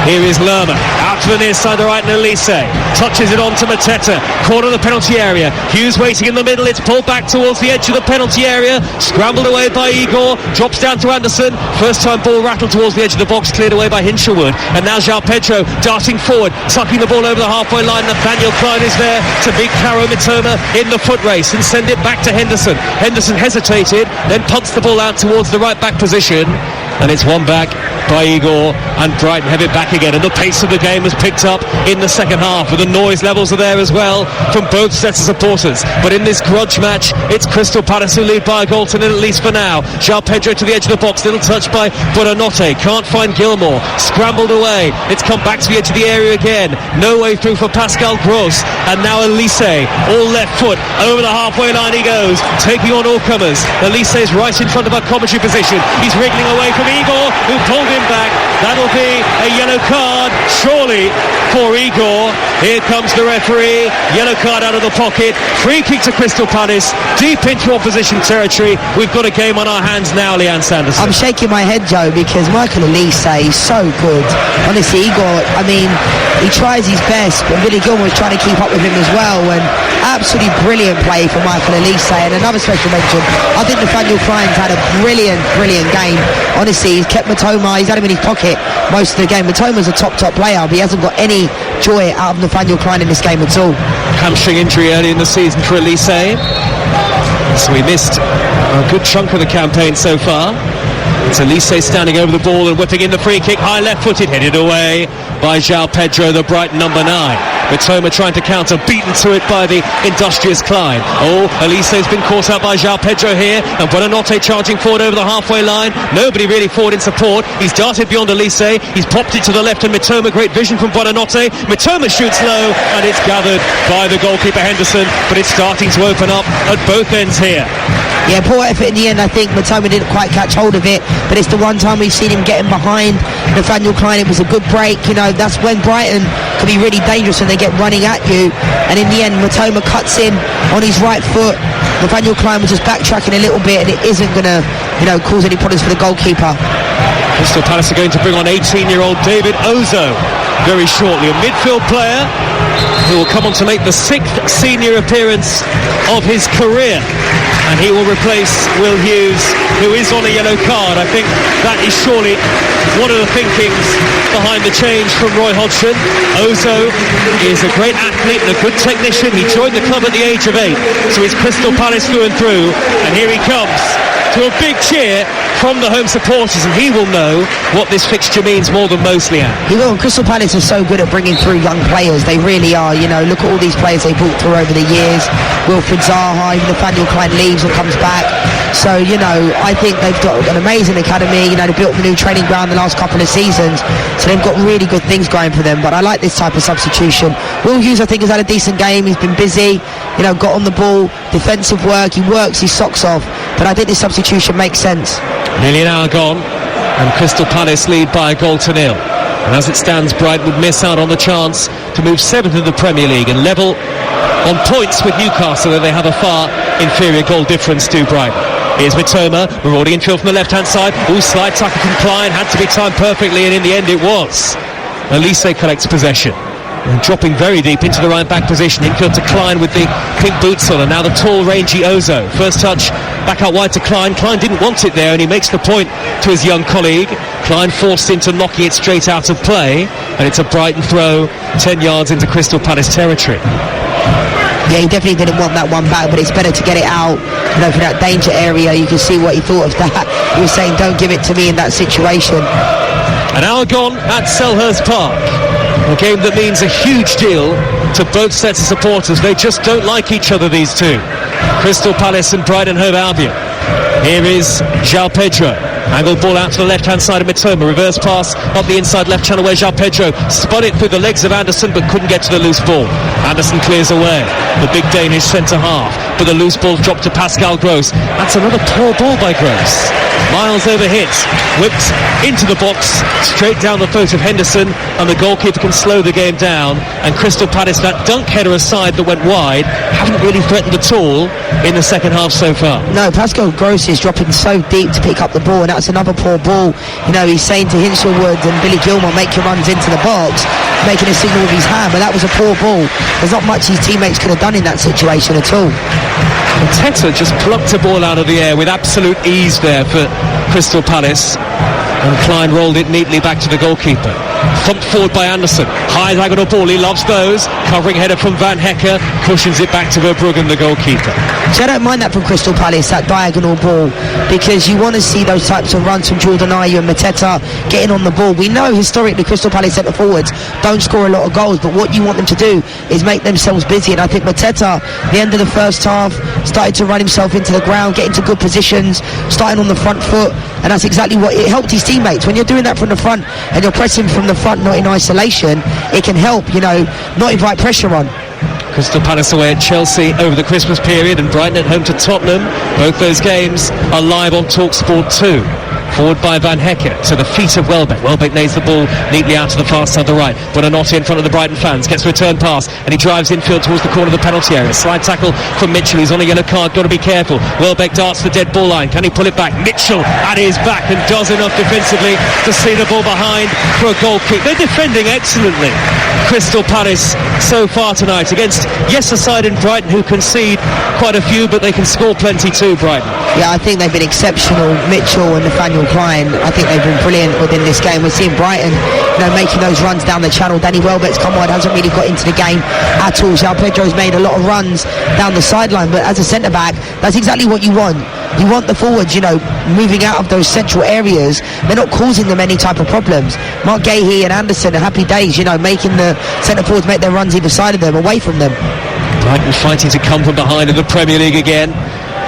Here is Lerma, out to the near side, the right, and Elise touches it on to Mateta, corner of the penalty area. Hughes waiting in the middle, it's pulled back towards the edge of the penalty area, scrambled away by Igor, drops down to Anderson, first time ball rattled towards the edge of the box, cleared away by Hinshelwood, and now João Pedro darting forward, tucking the ball over the halfway line. Nathaniel Klein is there to beat Caro Mitoma in the foot race and send it back to Henderson. Henderson hesitated, then punts the ball out towards the right back position, and it's won back by Igor, and Brighton have it back again, and the pace of the game has picked up in the second half, and the noise levels are there as well from both sets of supporters. But in this grudge match, it's Crystal Palace who lead by a goal to nil, at least for now. João Pedro to the edge of the box, little touch by Buonanotte, can't find Gilmore, scrambled away, it's come back to the edge of the area again, no way through for Pascal Gross, and now Elise, all left foot, over the halfway line he goes, taking on all comers. Elise is right in front of our commentary position, he's wriggling away from from Igor, who pulled him back. That'll be a yellow card, surely, for Igor. Here comes the referee. Yellow card out of the pocket. Free kick to Crystal Palace, deep into opposition territory. We've got a game on our hands now, Leanne Sanderson. I'm shaking my head, Joe, because Michael Elise is so good. Honestly, Igor, I mean, he tries his best, but Billy Gilmour was trying to keep up with him as well, and absolutely brilliant play from Michael Elise. And another special mention, I think Nathaniel Klein's had a brilliant game. Honestly, he's kept Matoma, he's had him in his pocket most of the game. Matoma's a top player, but he hasn't got any joy out of Nathaniel Klein in this game at all. Hamstring injury early in the season for Elise, so we missed a good chunk of the campaign so far. It's Elise standing over the ball and whipping in the free kick, high left-footed, headed away by João Pedro, the Brighton number 9. Matoma trying to counter, beaten to it by the industrious Klein. Elise's been caught out by João Pedro here, and Buonanotte charging forward over the halfway line. Nobody really forward in support. He's darted beyond Elise, he's popped it to the left, and Matoma, great vision from Buonanotte. Matoma shoots low, and it's gathered by the goalkeeper Henderson, but it's starting to open up at both ends here. Yeah, poor effort in the end. I think Matoma didn't quite catch hold of it, but it's the one time we've seen him getting behind Nathaniel Klein. It was a good break. You know, that's when Brighton can be really dangerous when they get running at you. And in the end, Matoma cuts in on his right foot. Nathaniel Klein was just backtracking a little bit, and it isn't going to, cause any problems for the goalkeeper. Crystal Palace are going to bring on 18-year-old David Ozo very shortly, a midfield player who will come on to make the 6th senior appearance of his career, and he will replace Will Hughes, who is on a yellow card. I think that is surely one of the thinkings behind the change from Roy Hodgson. Ozo is a great athlete and a good technician. He joined the club at the age of 8, so he's Crystal Palace through and through, and here he comes to a big cheer from the home supporters, and he will know what this fixture means more than most, Leanne. He will. Crystal Palace are so good at bringing through young players. They really are. Look at all these players they brought through over the years. Wilfried Zaha, even Nathaniel Klein leaves and comes back. So, I think they've got an amazing academy. They built the new training ground the last couple of seasons, so they've got really good things going for them. But I like this type of substitution. Will Hughes, I think, has had a decent game. He's been busy, got on the ball, defensive work. He works his socks off. But I think this substitution makes sense. Nearly an hour gone, and Crystal Palace lead by a goal to 0. And as it stands, Brighton would miss out on the chance to move 7th in the Premier League and level on points with Newcastle, though they have a far inferior goal difference to Brighton. Here's Matoma, marauding infield from the left-hand side. Slide tackle from Klein, had to be timed perfectly, and in the end it was. Elise collects possession, and dropping very deep into the right-back position. Infield to Klein with the pink boots on, and now the tall, rangy Ozo. First touch, back out wide to Klein. Klein didn't want it there, and he makes the point to his young colleague. Klein forced into knocking it straight out of play, and it's a Brighton throw 10 yards into Crystal Palace territory. Yeah, he definitely didn't want that one back, but it's better to get it out, for that danger area. You can see what he thought of that. He was saying, don't give it to me in that situation. An hour gone at Selhurst Park. A game that means a huge deal to both sets of supporters. They just don't like each other, these two. Crystal Palace and Brighton Hove Albion. Here is João Pedro. Angled ball out to the left-hand side of Matoma. Reverse pass up the inside left channel where João Pedro spun it through the legs of Anderson but couldn't get to the loose ball. Anderson clears away. The big Danish centre-half. But the loose ball dropped to Pascal Gross. That's another poor ball by Gross. Miles over hits. Whipped into the box. Straight down the throat of Henderson. And the goalkeeper can slow the game down. And Crystal Palace, that dunk header aside that went wide, haven't really threatened at all in the second half so far. No, Pascal Gross is dropping so deep to pick up the ball, and that's another poor ball. He's saying to Hinshelwood and Billy Gilmour, make your runs into the box, making a signal with his hand, but that was a poor ball. There's not much his teammates could have done in that situation at all. And Teta just plucked a ball out of the air with absolute ease there for Crystal Palace, and Klein rolled it neatly back to the goalkeeper. Thumped forward by Anderson. High diagonal ball, he loves those. Covering header from Van Hecker, cushions it back to Verbruggen, the goalkeeper. So I don't mind that from Crystal Palace, that diagonal ball, because you want to see those types of runs from Jordan Ayew and Mateta getting on the ball. We know historically Crystal Palace centre forwards don't score a lot of goals, but what you want them to do is make themselves busy, and I think Mateta, the end of the first half, started to run himself into the ground, get into good positions, starting on the front foot, and that's exactly what it helped his teammates. When you're doing that from the front and you're pressing from the front, not in isolation, it can help, not invite pressure on. Crystal Palace away at Chelsea over the Christmas period, and Brighton at home to Tottenham. Both those games are live on TalkSport 2. Forward by Van Hecke to the feet of Welbeck. Welbeck lays the ball neatly out to the far side of the right. Buonanotte in front of the Brighton fans. Gets a return pass and he drives infield towards the corner of the penalty area. Slide tackle from Mitchell. He's on a yellow card. Got to be careful. Welbeck darts the dead ball line. Can he pull it back? Mitchell at his back and does enough defensively to see the ball behind for a goal kick. They're defending excellently, Crystal Palace, so far tonight against, yes, a side in Brighton who concede quite a few, but they can score plenty too, Brighton. Yeah, I think they've been exceptional. Mitchell and Nathaniel Klein, I think they've been brilliant within this game. We're seeing Brighton, making those runs down the channel. Danny Welbeck's come wide, hasn't really got into the game at all. João Pedro's made a lot of runs down the sideline, but as a centre-back, that's exactly what you want. You want the forwards, moving out of those central areas. They're not causing them any type of problems. Mark Gahey and Anderson are happy days, making the centre forwards make their runs either side of them, away from them. Brighton fighting to come from behind in the Premier League again.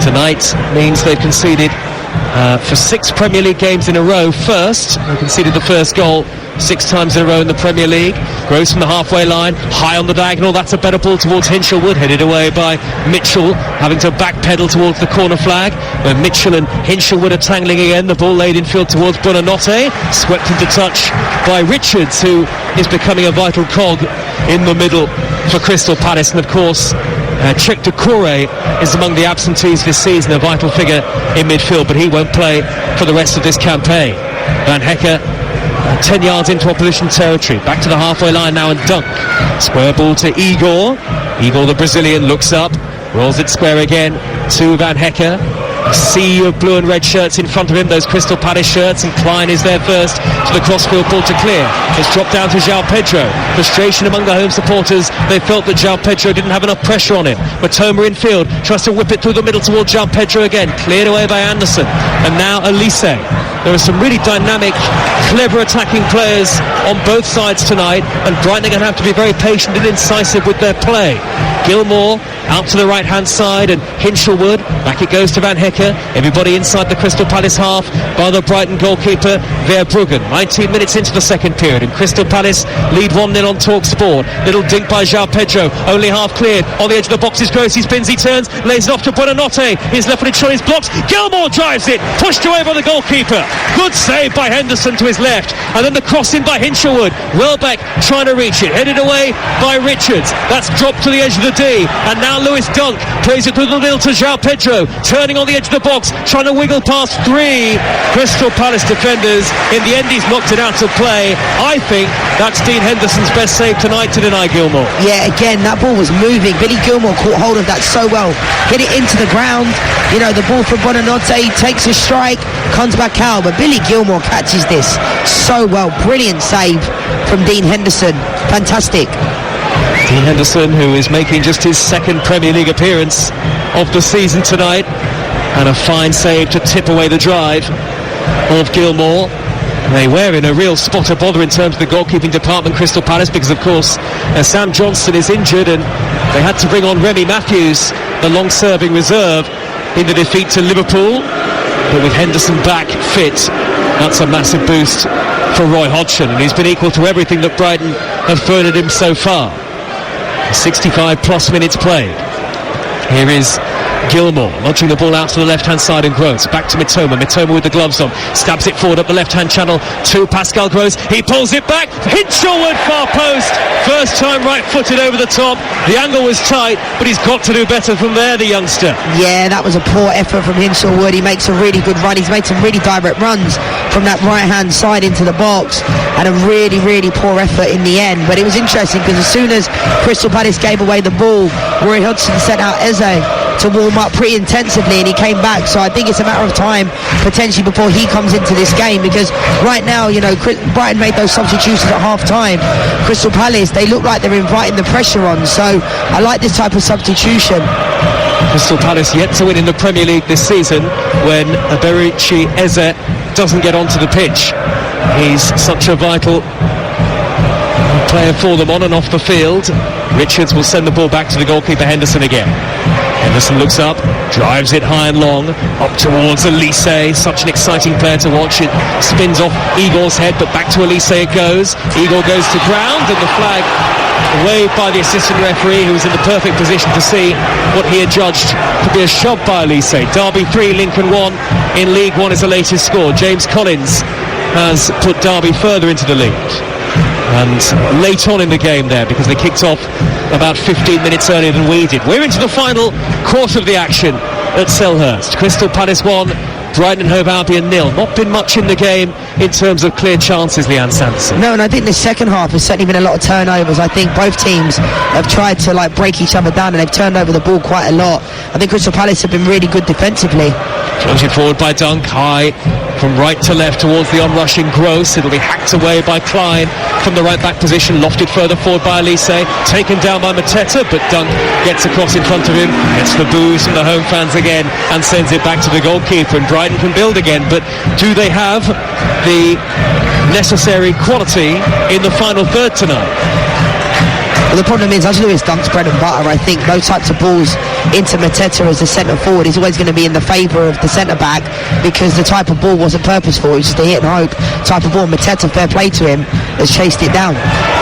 Tonight means they've conceded for 6 Premier League games in a row. First, they conceded the first goal 6 times in a row in the Premier League. Gross from the halfway line, high on the diagonal. That's a better ball towards Hinshelwood, headed away by Mitchell, having to backpedal towards the corner flag, where Mitchell and Hinshelwood are tangling again. The ball laid infield towards Buonanotte, swept into touch by Richards, who is becoming a vital cog in the middle for Crystal Palace. And of course, Cheick Doucouré is among the absentees this season, a vital figure in midfield, but he won't play for the rest of this campaign. Van Hecke 10 yards into opposition territory, back to the halfway line now and dunk. Square ball to Igor. Igor, the Brazilian, looks up, rolls it square again to Van Hecke. A sea of blue and red shirts in front of him, those Crystal Palace shirts, and Klein is there first to the crossfield ball to clear. It's dropped down to João Pedro. Frustration among the home supporters. They felt that João Pedro didn't have enough pressure on him. Matoma in field, tries to whip it through the middle towards João Pedro again. Cleared away by Anderson. And now Elise. There are some really dynamic, clever attacking players on both sides tonight, and Brighton are going to have to be very patient and incisive with their play. Gilmour out to the right hand side, and Hinshelwood, back it goes to Van Hecke. Everybody inside the Crystal Palace half by the Brighton goalkeeper Verbruggen. 19 minutes into the second period, and Crystal Palace lead 1-0 on TalkSport. Little dink by João Pedro, only half cleared. On the edge of the box is Gross, he spins, he turns, lays it off to Buonanotte. His left-footed shot is blocked. Gilmour drives it, pushed away by the goalkeeper. Good save by Henderson to his left, and then the cross in by Hinshelwood. Welbeck trying to reach it, headed away by Richards. That's dropped to the edge of the D, and now Lewis Dunk plays it through the middle to João Pedro, turning on the edge of the box, trying to wiggle past 3 Crystal Palace defenders. In the end, he's knocked it out of play. I think that's Dean Henderson's best save tonight to deny Gilmour. Yeah, again, that ball was moving. Billy Gilmour caught hold of that so well. Hit it into the ground. The ball from Buonanotte, takes a strike, comes back out, but Billy Gilmour catches this so well. Brilliant save from Dean Henderson. Fantastic. Dean Henderson, who is making just his second Premier League appearance of the season tonight, and a fine save to tip away the drive of Gilmour. They were in a real spot of bother in terms of the goalkeeping department, Crystal Palace, because of course Sam Johnson is injured, and they had to bring on Remy Matthews, the long-serving reserve, in the defeat to Liverpool. But with Henderson back fit, that's a massive boost for Roy Hodgson, and he's been equal to everything that Brighton have thrown at him so far. 65 plus minutes played. Here is Gilmour launching the ball out to the left-hand side, and Gross back to Mitoma with the gloves on, stabs it forward up the left-hand channel to Pascal Gross. He pulls it back, Hinshelwood, far post, first time right-footed over the top. The angle was tight, but he's got to do better from there, the youngster. Yeah, that was a poor effort from Hinshelwood. He makes a really good run. He's made some really direct runs from that right-hand side into the box, and a really, really poor effort in the end. But it was interesting because as soon as Crystal Palace gave away the ball, Roy Hodgson sent out Eze to warm up pretty intensively, and he came back. So I think it's a matter of time potentially before he comes into this game, because right now, Brighton made those substitutions at half time. Crystal Palace, they look like they're inviting the pressure on, so I like this type of substitution. Crystal Palace yet to win in the Premier League this season when Eberichi Eze doesn't get onto the pitch. He's such a vital player for them on and off the field. Richards will send the ball back to the goalkeeper Henderson again. Henderson looks up, drives it high and long, up towards Elise. Such an exciting player to watch. It spins off Igor's head, but back to Elise it goes. Igor goes to ground, and the flag waved by the assistant referee, who was in the perfect position to see what he had judged to be a shove by Elise. Derby 3, Lincoln 1 in League 1 is the latest score. James Collins has put Derby further into the lead. And late on in the game there, because they kicked off about 15 minutes earlier than we did. We're into the final quarter of the action at Selhurst. Crystal Palace 1, Brighton and Hove Albion 0. Not been much in the game in terms of clear chances, Leanne Sanderson. No, and I think the second half has certainly been a lot of turnovers. I think both teams have tried to break each other down, and they've turned over the ball quite a lot. I think Crystal Palace have been really good defensively. Floated forward by Dunk, high from right to left towards the onrushing Gross. It'll be hacked away by Klein from the right back position, lofted further forward by Elise, taken down by Mateta, but Dunk gets across in front of him, gets the boos from the home fans again, and sends it back to the goalkeeper, and Brighton can build again. But do they have the necessary quality in the final third tonight? Well, the problem is, as Lewis Dunk's bread and butter, I think those types of balls into Mateta as a centre forward is always going to be in the favour of the centre back, because the type of ball wasn't purposeful. It was just a hit and hope type of ball. Mateta, fair play to him, has chased it down.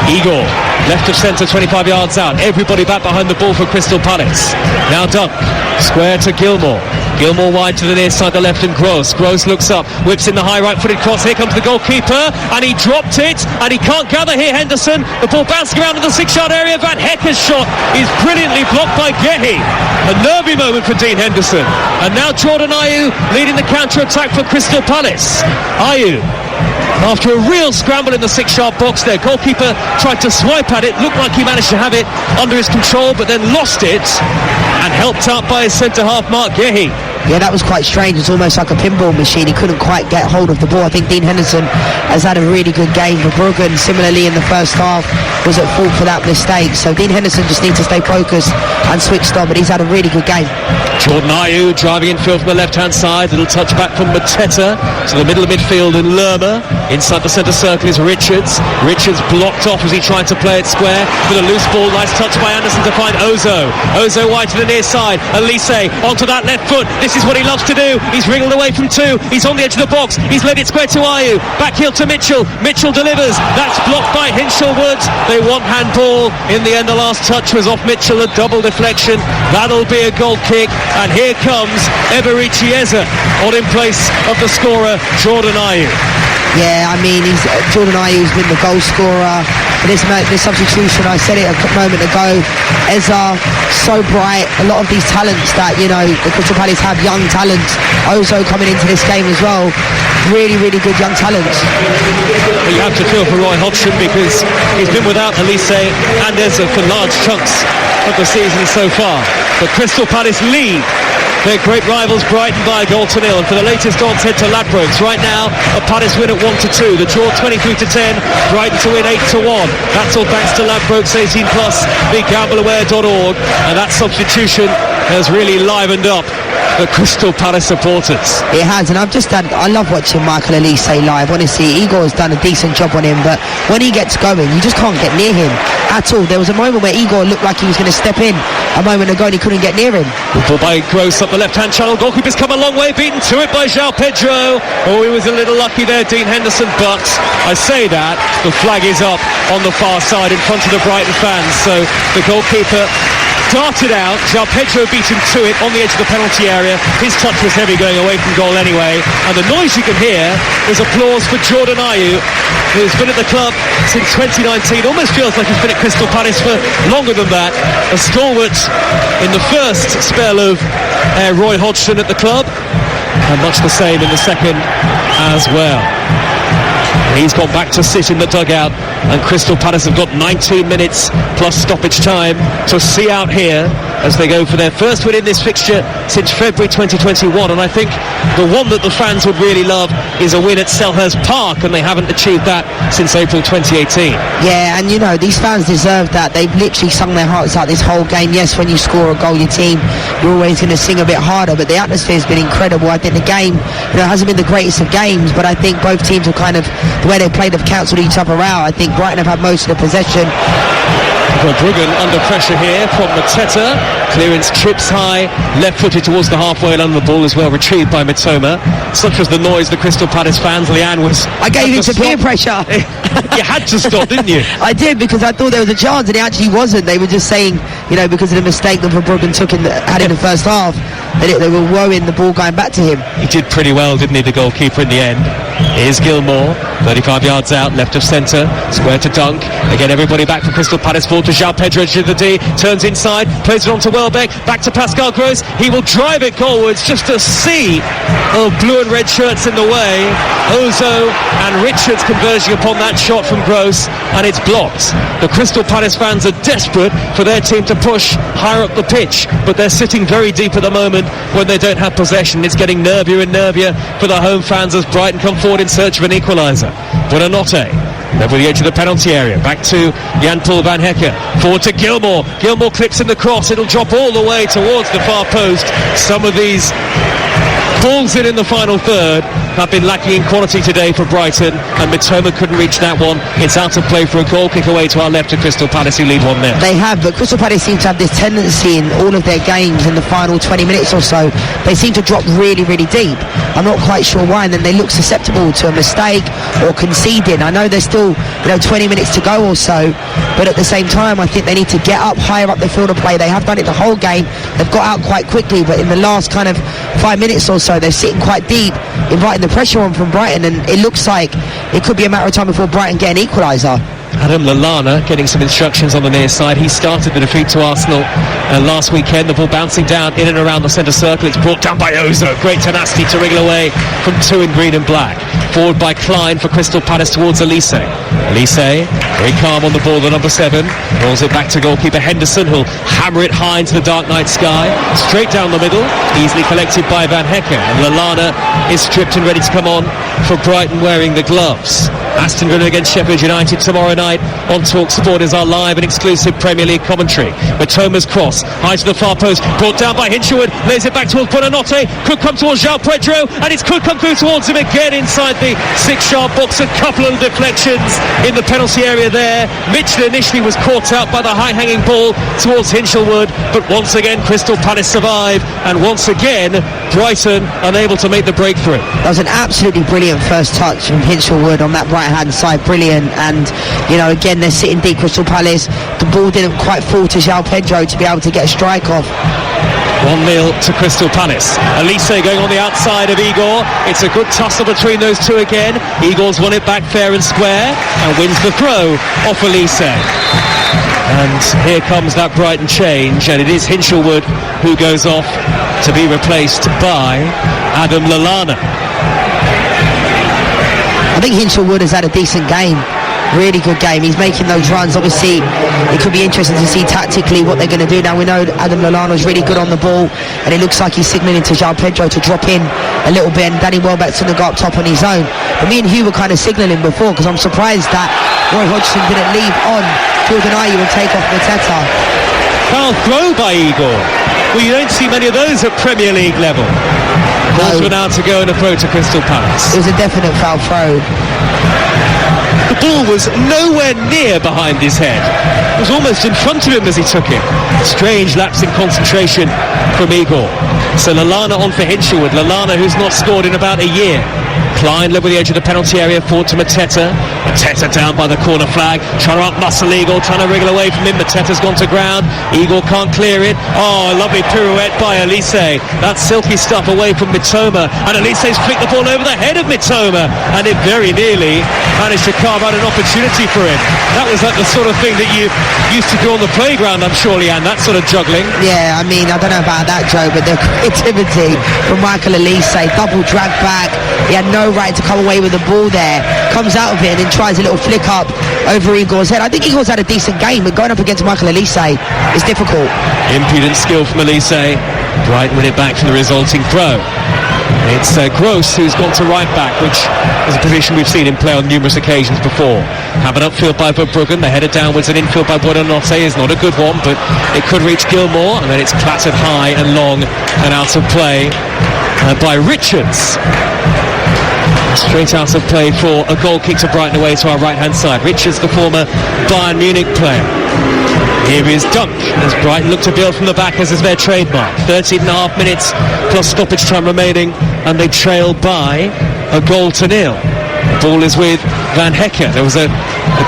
Igor, left of centre, 25 yards out. Everybody back behind the ball for Crystal Palace. Now Dunk, square to Gilmore. Gilmore wide to the near side, the left, and Gross. Gross looks up, whips in the high right-footed cross. Here comes the goalkeeper, and he dropped it, and he can't gather here, Henderson. The ball bouncing around in the 6-yard area. Van Hecker's shot is brilliantly blocked by Gehi. A nervy moment for Dean Henderson. And now Jordan Ayew leading the counter-attack for Crystal Palace. Ayew, after a real scramble in the 6-yard box there, goalkeeper tried to swipe at it, looked like he managed to have it under his control, but then lost it, and helped out by his centre-half Mark Gehi. Yeah, that was quite strange. It's almost like a pinball machine. He couldn't quite get hold of the ball. I think Dean Henderson has had a really good game. Verbruggen, similarly in the first half, was at fault for that mistake. So Dean Henderson just needs to stay focused and switched on, but he's had a really good game. Jordan Ayew driving infield from the left-hand side. Little touch back from Mateta to the middle of midfield, and Lerma. Inside the centre circle is Richards. Richards blocked off as he tried to play it square with a loose ball. Nice touch by Anderson to find Ozo. Ozo wide to the near side. Elise onto that left foot. This is what he loves to do. He's wriggled away from two. He's on the edge of the box. He's led it square to Ayew. Back heel to Mitchell. Mitchell delivers. That's blocked by Hinshelwood. They want handball. In the end, the last touch was off Mitchell. A double deflection. That'll be a goal kick. And here comes Ebery Chiesa on in place of the scorer, Jordan Ayew. Yeah, I mean, Jordan Ayew's been the goal scorer. This substitution, I said it a moment ago, Eza, so bright. A lot of these talents that, the Crystal Palace have, young talents. Ozo coming into this game as well. Really, really good young talents. Well, you have to feel for Roy Hodgson, because he's been without Elise and Eza for large chunks of the season so far. But Crystal Palace lead their great rivals Brighton by a goal to nil. And for the latest odds, head to Ladbrokes. Right now, a Palace win at 1-2. The draw 23-10. Brighton to win 8-1. That's all thanks to Ladbrokes 18+. BeGambleAware.org. And that substitution has really livened up the Crystal Palace supporters. It has, and I love watching Michael Elise live. Honestly, Igor has done a decent job on him, but when he gets going, you just can't get near him at all. There was a moment where Igor looked like he was going to step in a moment ago, and he couldn't get near him. Ball by Gross up the left-hand channel. Goalkeeper's come a long way, beaten to it by João Pedro. Oh, he was a little lucky there, Dean Henderson, but I say that, the flag is up on the far side in front of the Brighton fans, so the goalkeeper darted out. João Pedro beat him to it on the edge of the penalty area. His touch was heavy going away from goal anyway, and the noise you can hear is applause for Jordan Ayew, who's been at the club since 2019. Almost feels like he's been at Crystal Palace for longer than that. A stalwart in the first spell of Roy Hodgson at the club, and much the same in the second as well. He's gone back to sit in the dugout, and Crystal Palace have got 19 minutes plus stoppage time to see out here as they go for their first win in this fixture since February 2021. And I think the one that the fans would really love is a win at Selhurst Park, and they haven't achieved that since April 2018. Yeah, and these fans deserve that. They've literally sung their hearts out this whole game. Yes, when you score a goal, your team, you're always going to sing a bit harder, but the atmosphere has been incredible. I think the game hasn't been the greatest of games, but I think both teams have kind of, the way they played, have cancelled each other out. I think Brighton have had most of the possession. Verbruggen under pressure here from Mateta. Clearance chips high, left-footed towards the halfway line. The ball is well retrieved by Mitoma. Such was the noise the Crystal Palace fans. Leanne was... I gave him some peer pressure. You had to stop, didn't you? I did, because I thought there was a chance, and it actually wasn't. They were just saying, because of the mistake that Verbruggen had in the first half, that they were worrying the ball going back to him. He did pretty well, didn't he, the goalkeeper in the end. Here's Gilmour, 35 yards out, left of centre, square to Dunk. Again, everybody back for Crystal Palace. Ball to João Pedro to the D, turns inside, plays it on to Welbeck, back to Pascal Gross. He will drive it goalwards, just a sea of blue and red shirts in the way. Ozo and Richards converging upon that shot from Gross, and it's blocked. The Crystal Palace fans are desperate for their team to push higher up the pitch, but they're sitting very deep at the moment when they don't have possession. It's getting nervier and nervier for the home fans as Brighton come forward in search of an equaliser. Buonanotte over the edge of the penalty area, back to Jan-Paul van Hecke, forward to Gilmour. Gilmour clips in the cross, it'll drop all the way towards the far post. Some of these balls in the final third have been lacking in quality today for Brighton, and Mitoma couldn't reach that one. It's out of play for a goal kick away to our left to Crystal Palace, who lead 1-0. They have, but Crystal Palace seem to have this tendency in all of their games in the final 20 minutes or so. They seem to drop really, really deep. I'm not quite sure why, and then they look susceptible to a mistake or conceding. I know there's still 20 minutes to go or so, but at the same time I think they need to get up higher up the field of play. They have done it the whole game. They've got out quite quickly, but in the last kind of 5 minutes or so they're sitting quite deep, inviting the pressure on from Brighton, and it looks like it could be a matter of time before Brighton get an equaliser. Adam Lallana getting some instructions on the near side. He started the defeat to Arsenal last weekend. The ball bouncing down in and around the centre circle. It's brought down by Ozo. Great tenacity to wriggle away from two in green and black. Forward by Klein for Crystal Palace towards Elise. Elise, very calm on the ball, the number 7. Rolls it back to goalkeeper Henderson, who'll hammer it high into the dark night sky. Straight down the middle, easily collected by Van Hecke. And Lallana is stripped and ready to come on for Brighton wearing the gloves. Aston Villa against Sheffield United tomorrow night on TalkSport is our live and exclusive Premier League commentary. Mitoma's cross, high to the far post, brought down by Hinshelwood, lays it back towards Buonanotte, could come towards João Pedro, and it could come through towards him again inside the 6-yard box. A couple of deflections in the penalty area there. Mitchell initially was caught out by the high-hanging ball towards Hinshelwood, but once again Crystal Palace survive, and once again Brighton unable to make the breakthrough. That was an absolutely brilliant first touch from Hinshelwood on that right-hand side, brilliant. And again, they're sitting deep, Crystal Palace. The ball didn't quite fall to João Pedro to be able to get a strike off. 1-0 to Crystal Palace. Elise going on the outside of Igor. It's a good tussle between those two again. Igor's won it back fair and square and wins the throw off Elise. And here comes that Brighton change, and it is Hinshelwood who goes off to be replaced by Adam Lallana. I think Hinshelwood has had a decent game, really good game. He's making those runs. Obviously it could be interesting to see tactically what they're going to do. Now we know Adam Lallana's really good on the ball, and it looks like he's signalling to João Pedro to drop in a little bit, and Danny Welbeck's going to go up top on his own. But me and Hugh were kind of signalling before, because I'm surprised that Roy Hodgson didn't leave on Jordan Ayew and take off Mateta. Foul throw by Igor. Well, you don't see many of those at Premier League level. Balls were now to go and a throw to Crystal Palace. It was a definite foul throw. The ball was nowhere near behind his head. It was almost in front of him as he took it. Strange lapse in concentration from Igor. So Lallana on for Hinshelwood. Lallana, who's not scored in about a year. Klein led with the edge of the penalty area, forward to Mateta. Mateta down by the corner flag, trying to up-muscle Igor, trying to wriggle away from him. Mateta's gone to ground. Igor can't clear it. Oh, a lovely pirouette by Elise. That's silky stuff away from Mitoma, and Elise's flicked the ball over the head of Mitoma, and it very nearly managed to carve out an opportunity for him. That was like the sort of thing that you used to do on the playground, I'm sure, Leanne, that sort of juggling. Yeah, I mean, I don't know about that, Joe, but the creativity from Michael Elise, double drag back. He had no right to come away with the ball there. Comes out of it and then tries a little flick up over Igor's head. I think Igor's had a decent game, but going up against Michael Elise is difficult. Impudent skill from Elise. Brighton win it back from the resulting throw. It's Gross who's gone to right back, which is a position we've seen him play on numerous occasions before. Have an upfield by Verbruggen, they headed downwards, an infield by Buonanotte is not a good one, but it could reach Gilmour, and then it's clattered high and long and out of play by Richards. Straight out of play for a goal kick to Brighton away to our right hand side. Richards, the former Bayern Munich player. Here is Dunk as Brighton look to build from the back, as is their trademark. 13.5 minutes plus stoppage time remaining, and they trail by a goal to nil. The ball is with Van Hekke. There was a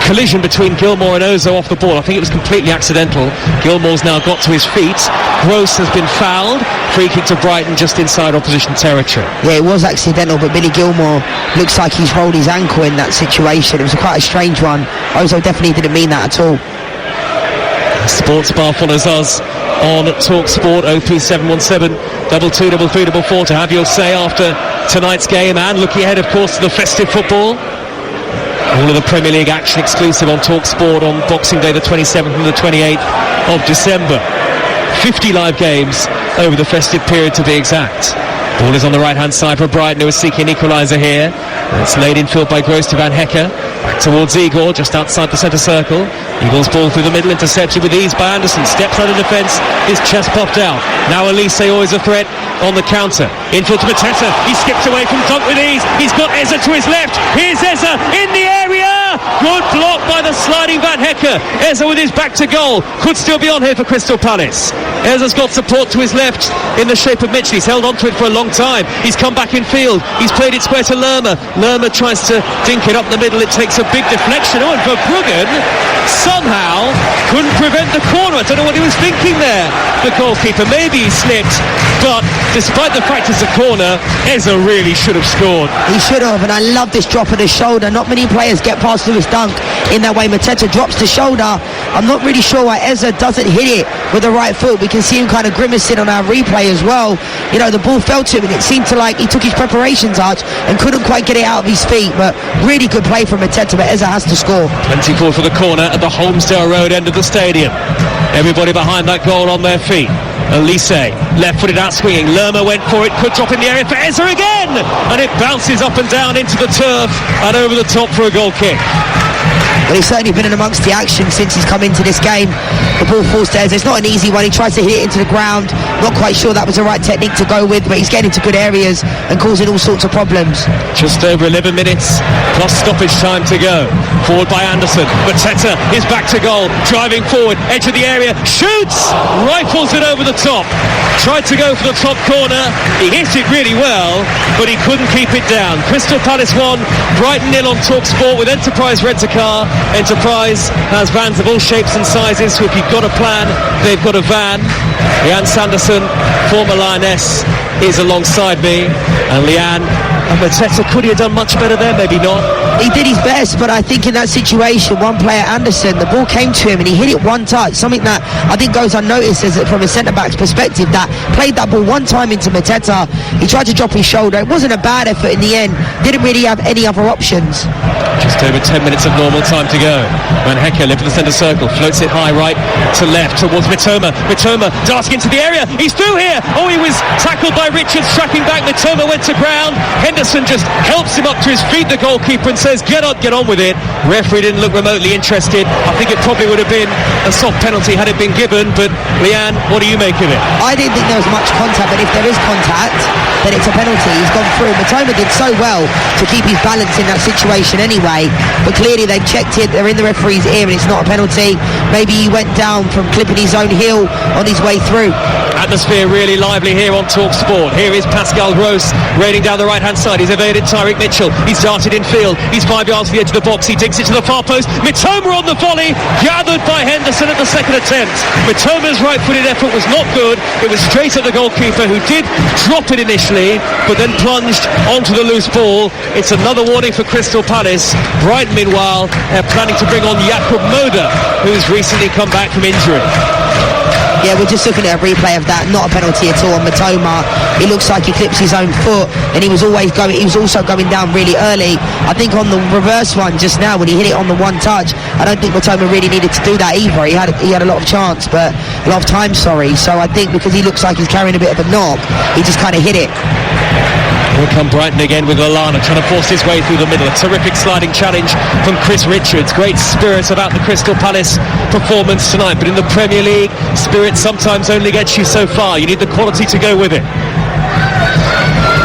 collision between Gilmour and Ozo off the ball. I think it was completely accidental. Gilmour's now got to his feet. Gross has been fouled. Free kick to Brighton just inside opposition territory. Yeah, it was accidental, but Billy Gilmour looks like he's rolled his ankle in that situation. It was quite a strange one. Ozo definitely didn't mean that at all. Sports Bar follows us on TalkSport. OP717 223344 to have your say after tonight's game, and looking ahead, of course, to the festive football. All of the Premier League action exclusive on TalkSport on Boxing Day the 27th and the 28th of December. 50 live games over the festive period, to be exact. Ball is on the right hand side for Brighton, who is seeking an equaliser here. It's laid in field by Gross to Van Hekke. Back towards Igor, just outside the centre circle. Eagles ball through the middle, intercepted with ease by Anderson. Steps out of defence, his chest popped out. Now Elise always a threat on the counter. Infield to Mateta. He skipped away from Dunk with ease. He's got Eza to his left. Here's Eza in the area. Good block by the sliding Van Hekke. Eza with his back to goal. Could still be on here for Crystal Palace. Eza's got support to his left in the shape of Mitchell. He's held on to it for a long time. He's come back in field. He's played it square to Lerma. Lerma tries to dink it up the middle. It takes a big deflection. Oh, and Verbruggen somehow couldn't prevent the corner. I don't know what he was thinking there, the goalkeeper. Maybe he slipped, but despite the fact it's a corner, Eza really should have scored. He should have, and I love this drop of the shoulder. Not many players get past Lewis Dunk in that way. Mateta drops the shoulder. I'm not really sure why Eza doesn't hit it with the right foot. We can see him kind of grimacing on our replay as well. You know, the ball fell to him, and it seemed to like he took his preparation touch and couldn't quite get it out of his feet. But really good play from Mateta, but Eza has to score. 24 for the corner at the Holmesdale Road end of the stadium. Everybody behind that goal on their feet. Elise, left-footed out swinging. Lerma went for it, could drop in the area for Eza again, and it bounces up and down into the turf and over the top for a goal kick. Well, he's certainly been in amongst the action since he's come into this game. The ball falls to Eza. It's not an easy one. He tries to hit it into the ground. Not quite sure that was the right technique to go with, but he's getting into good areas and causing all sorts of problems. Just over 11 minutes plus stoppage time to go. Forward by Anderson. Mateta is back to goal. Driving forward, edge of the area. Shoots! Rifles it over the top. Tried to go for the top corner. He hit it really well, but he couldn't keep it down. Crystal Palace 1, Brighton 0 on TalkSport with Enterprise Rent-A-Car. Enterprise has vans of all shapes and sizes, so if you've got a plan, they've got a van. Leanne Sanderson, former Lioness, is alongside me, and Leanne and Mateta, could he have done much better there? Maybe not. He did his best, but I think in that situation, one player, Anderson, the ball came to him and he hit it one touch, something that I think goes unnoticed as from a centre-back's perspective, that played that ball one time into Mateta. He tried to drop his shoulder. It wasn't a bad effort in the end. Didn't really have any other options. Just over 10 minutes of normal time to go. Van Hekke left in the centre circle, floats it high right to left towards Mitoma. Mitoma darting into the area. He's through here. Oh, he was tackled by Richards, tracking back. Mitoma went to ground. Henderson just helps him up to his feet, the goalkeeper, and says, get on with it. Referee didn't look remotely interested. I think it probably would have been a soft penalty had it been given, but Leanne, what do you make of it? I didn't think there was much contact, but if there is contact, then it's a penalty. He's gone through. Mitoma did so well to keep his balance in that situation anyway, but clearly they've checked it. They're in the referee's ear and it's not a penalty. Maybe he went down from clipping his own heel on his way through. Atmosphere really lively here on TalkSport. Here is Pascal Gross raining down the right hand side. He's evaded Tyreek Mitchell. He's darted in field. He's 5 yards to the edge of the box. He digs it to the far post. Mitoma on the volley, gathered by Henderson at the second attempt. Mitoma's right-footed effort was not good. It was straight at the goalkeeper, who did drop it initially but then plunged onto the loose ball. It's another warning for Crystal Palace. Brighton, meanwhile, are planning to bring on Jakub Moder, who's recently come back from injury. Yeah, we're just looking at a replay of that. Not a penalty at all on Mitoma. It looks like he clips his own foot, and he was also going down really early. I think on the reverse one just now, when he hit it on the one touch, I don't think Mitoma really needed to do that either. He had a lot of chance, but a lot of time, sorry. So I think because he looks like he's carrying a bit of a knock, he just kind of hit it. Here come Brighton again with Lallana trying to force his way through the middle. A terrific sliding challenge from Chris Richards. Great spirit about the Crystal Palace performance tonight, but in the Premier League, spirit sometimes only gets you so far. You need the quality to go with it.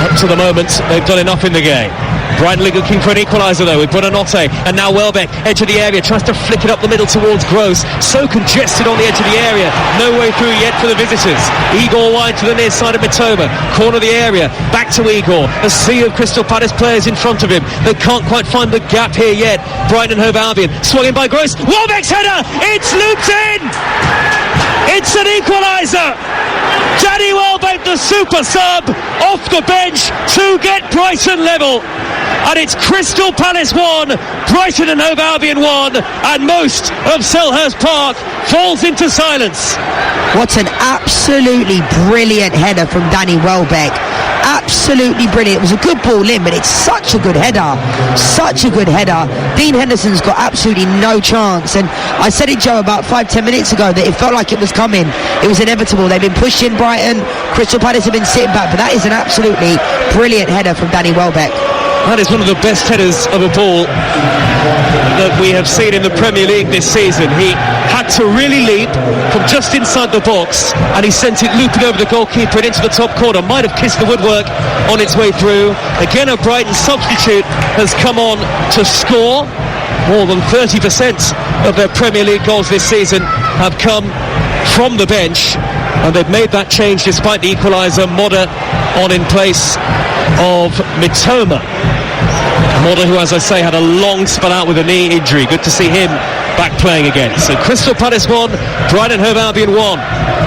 Up to the moment, they've done enough in the game. Brighton looking for an equaliser though with Buonanotte, and now Welbeck, edge of the area, tries to flick it up the middle towards Gross. So congested on the edge of the area, no way through yet for the visitors. Igor wide to the near side of Mitoma, corner of the area, back to Igor. A sea of Crystal Palace players in front of him. They can't quite find the gap here yet. Brighton and Hove Albion, swung in by Gross. Welbeck's header, it's looped in. It's an equaliser. Danny Welbeck, the super sub, off the bench to get Brighton level. And it's Crystal Palace 1, Brighton and Hove Albion 1, and most of Selhurst Park falls into silence. What an absolutely brilliant header from Danny Welbeck. Absolutely brilliant. It was a good ball in, but it's such a good header. Such a good header. Dean Henderson's got absolutely no chance. And I said it, Joe, about 5-10 minutes ago that it felt like it was coming. It was inevitable. They've been pushing Brighton. Crystal Palace have been sitting back, but that is an absolutely brilliant header from Danny Welbeck. That is one of the best headers of a ball that we have seen in the Premier League this season. He had to really leap from just inside the box, and he sent it looping over the goalkeeper and into the top corner. Might have kissed the woodwork on its way through. Again, a Brighton substitute has come on to score. More than 30% of their Premier League goals this season have come from the bench, and they've made that change despite the equaliser. Modder on in place of Mitoma. Modder, who, as I say, had a long spell out with a knee injury. Good to see him back playing again. So Crystal Palace 1, Brighton Hove Albion 1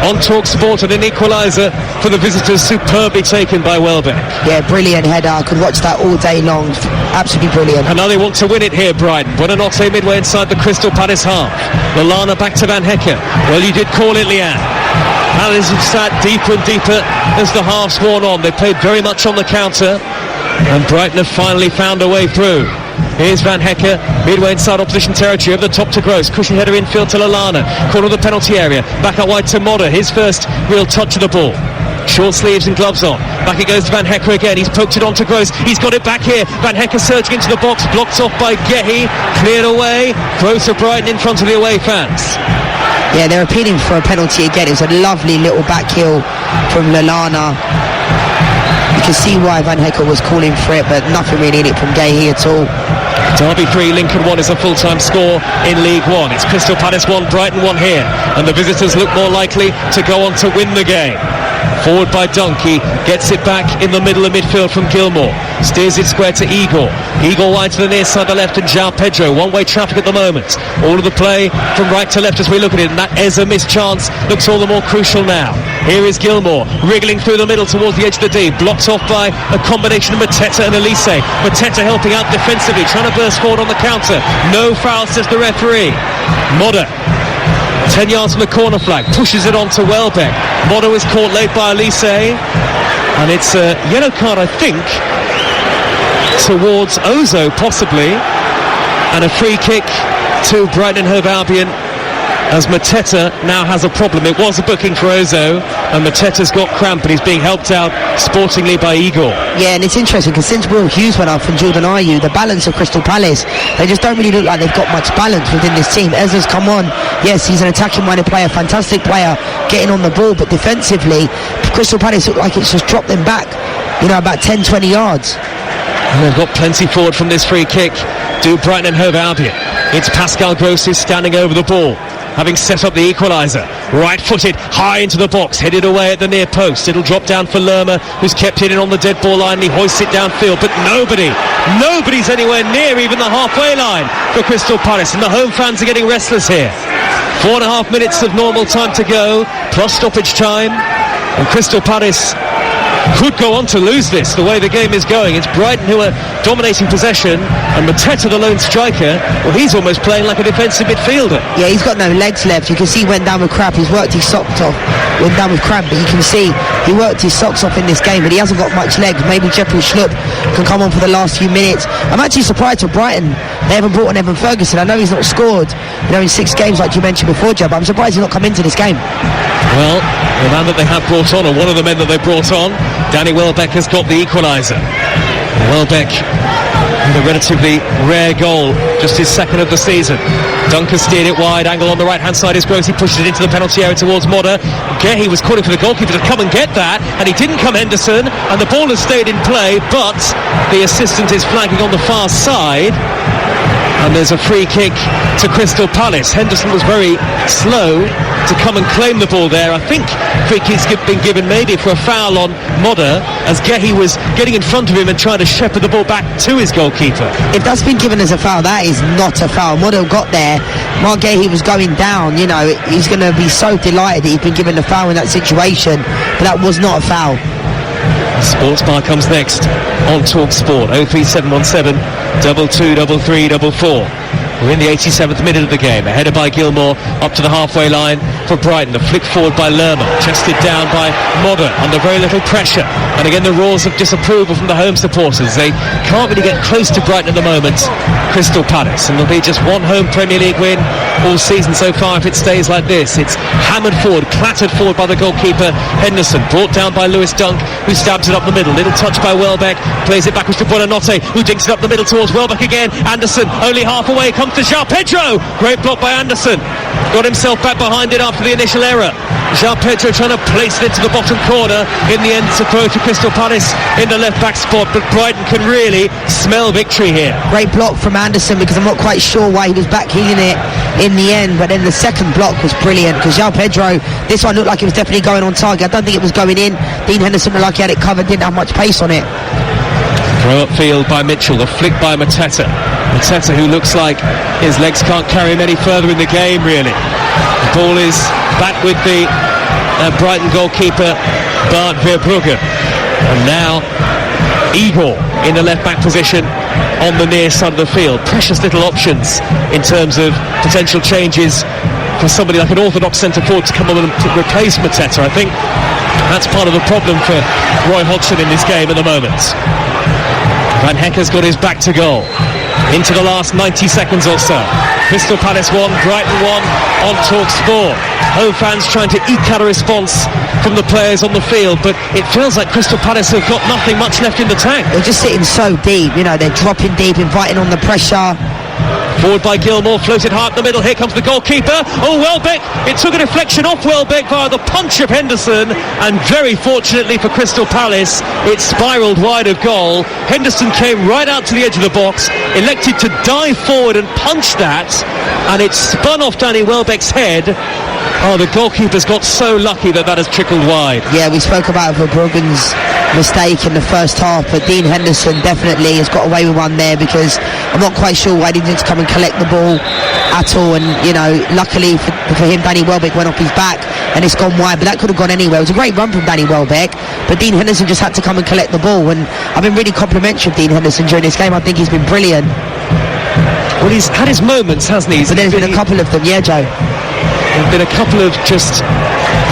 on TalkSport, and an equaliser for the visitors, superbly taken by Welbeck. Yeah, brilliant header. I could watch that all day long. Absolutely brilliant. And now they want to win it here, Brighton. Buonanotte midway inside the Crystal Palace half. Lallana back to Van Hecke. Well, you did call it, Leanne. Palace have sat deeper and deeper as the half's worn on. They played very much on the counter, and Brighton have finally found a way through. Here's Van Hecke, midway inside opposition territory, over the top to Gross, cushion header infield to Lallana, corner of the penalty area, back out wide to Modder, his first real touch of the ball. Short sleeves and gloves on. Back it goes to Van Hecke again. He's poked it on to Gross. He's got it back here. Van Hecke surging into the box, blocked off by Gehi, cleared away. Gross of Brighton in front of the away fans. Yeah, they're appealing for a penalty again. It was a lovely little back heel from Lallana. You can see why Van Hecke was calling for it, but nothing really in it from Gehi at all. Derby 3, Lincoln 1 is a full-time score in League 1. It's Crystal Palace 1, Brighton 1 here, and the visitors look more likely to go on to win the game. Forward by Donkey, gets it back in the middle of midfield from Gilmore, steers it square to Igor. Igor wide to the near side, the left, and João Pedro. One-way traffic at the moment. All of the play from right to left as we look at it, and that Eza missed chance looks all the more crucial now. Here is Gilmore, wriggling through the middle towards the edge of the D, blocked off by a combination of Mateta and Elise. Mateta helping out defensively, trying to burst forward on the counter. No foul, says the referee. Modder, 10 yards from the corner flag, pushes it on to Welbeck. Modder was caught late by Elise, and it's a yellow card, I think, towards Ozo possibly, and a free kick to Brighton and Hove Albion, as Mateta now has a problem. It was a booking for Ozo, and Mateta's got cramp, and he's being helped out sportingly by Igor. Yeah, and it's interesting because since Will Hughes went off and Jordan Ayew, the balance of Crystal Palace, they just don't really look like they've got much balance within this team. Eza's come on. Yes, he's an attacking-minded player, fantastic player, getting on the ball, but defensively, Crystal Palace look like it's just dropped them back, about 10-20 yards. And they've got plenty forward from this free kick. Do Brighton and Hove Albion. It's Pascal Gross who's standing over the ball, having set up the equaliser. Right-footed, high into the box, headed away at the near post. It'll drop down for Lerma, who's kept it in on the dead ball line. He hoists it downfield, but nobody's anywhere near even the halfway line for Crystal Palace, and the home fans are getting restless here. 4.5 minutes of normal time to go, plus stoppage time, and Crystal Palace could go on to lose this the way the game is going. It's Brighton who are dominating possession, and Mateta, the lone striker, well, he's almost playing like a defensive midfielder. Yeah, he's got no legs left. You can see he went down with cramp. He's worked his socks off. Went down with cramp, but you can see he worked his socks off in this game, but he hasn't got much legs. Maybe Jeffrey Schlupp can come on for the last few minutes. I'm actually surprised for Brighton they haven't brought on Evan Ferguson. I know he's not scored in 6 games like you mentioned before, Joe, but I'm surprised he's not come into this game. Well, the man that they have brought on, or one of the men that they brought on, Danny Welbeck, has got the equaliser. Welbeck with a relatively rare goal just his second of the season. Duncan steered it wide, angle on the right-hand side is Gross, he pushes it into the penalty area towards Modder. Gehi was calling for the goalkeeper to come and get that, and he didn't come, Henderson, and the ball has stayed in play, but the assistant is flagging on the far side, and there's a free kick to Crystal Palace. Henderson was very slow to come and claim the ball there. I think free kick's been given maybe for a foul on Modder, as Gehi was getting in front of him and trying to shepherd the ball back to his goalkeeper. If that's been given as a foul, that is not a foul. Modder got there, Mark Gehi was going down, you know, he's going to be so delighted that he's been given a foul in that situation, but that was not a foul. Sports Bar comes next on TalkSport. 03717 223344. We're in the 87th minute of the game. A header by Gilmour up to the halfway line for Brighton. A flick forward by Lerma. Chested down by Modder under very little pressure. And again the roars of disapproval from the home supporters. They can't really get close to Brighton at the moment. Crystal Palace. And there'll be just one home Premier League win all season so far if it stays like this. It's hammered forward, clattered forward by the goalkeeper Henderson. Brought down by Lewis Dunk, who stabs it up the middle. Little touch by Welbeck. Plays it backwards to Buonanotte, who dinks it up the middle towards Welbeck again. Anderson only half away. Comes to João Pedro. Great block by Anderson. Got himself back behind it after the initial error. João Pedro trying to place it into the bottom corner. In the end, it's a throw to Crystal Palace in the left back spot, but Brighton can really smell victory here. Great block from Anderson, because I'm not quite sure why he was back heeling it in the end, but then the second block was brilliant, because João Pedro, this one looked like it was definitely going on target. I don't think it was going in. Dean Henderson looked like he had it covered, didn't have much pace on it. Throw upfield by Mitchell, the flick by Mateta. Mateta, who looks like his legs can't carry him any further in the game, really. The ball is back with the Brighton goalkeeper, Bart Verbrugge. And now Igor in the left-back position on the near side of the field. Precious little options in terms of potential changes for somebody like an orthodox centre-forward to come on and replace Mateta. I think that's part of the problem for Roy Hodgson in this game at the moment. Van Hecke's got his back to goal. Into the last 90 seconds or so. Crystal Palace 1, Brighton 1 on TalkSport. Home fans trying to eke out a response from the players on the field, but it feels like Crystal Palace have got nothing much left in the tank. They're just sitting so deep, you know, they're dropping deep, inviting on the pressure. Forward by Gilmour, floated high up the middle. Here comes the goalkeeper. Oh, Welbeck! It took a deflection off Welbeck via the punch of Henderson, and very fortunately for Crystal Palace, it spiralled wide of goal. Henderson came right out to the edge of the box, elected to dive forward and punch that, and it spun off Danny Welbeck's head. Oh, the goalkeeper's got so lucky that has trickled wide. Yeah, we spoke about Verbruggen's mistake in the first half, but Dean Henderson definitely has got away with one there, because I'm not quite sure why he didn't come and collect the ball at all. And you know, luckily for him, Danny Welbeck went off his back and it's gone wide, but that could have gone anywhere. It was a great run from Danny Welbeck, but Dean Henderson just had to come and collect the ball, and I've been really complimentary of Dean Henderson during this game. I think he's been brilliant. Well, he's had his moments, hasn't he? But there's been a couple of them, yeah, Joe. There's been a couple of just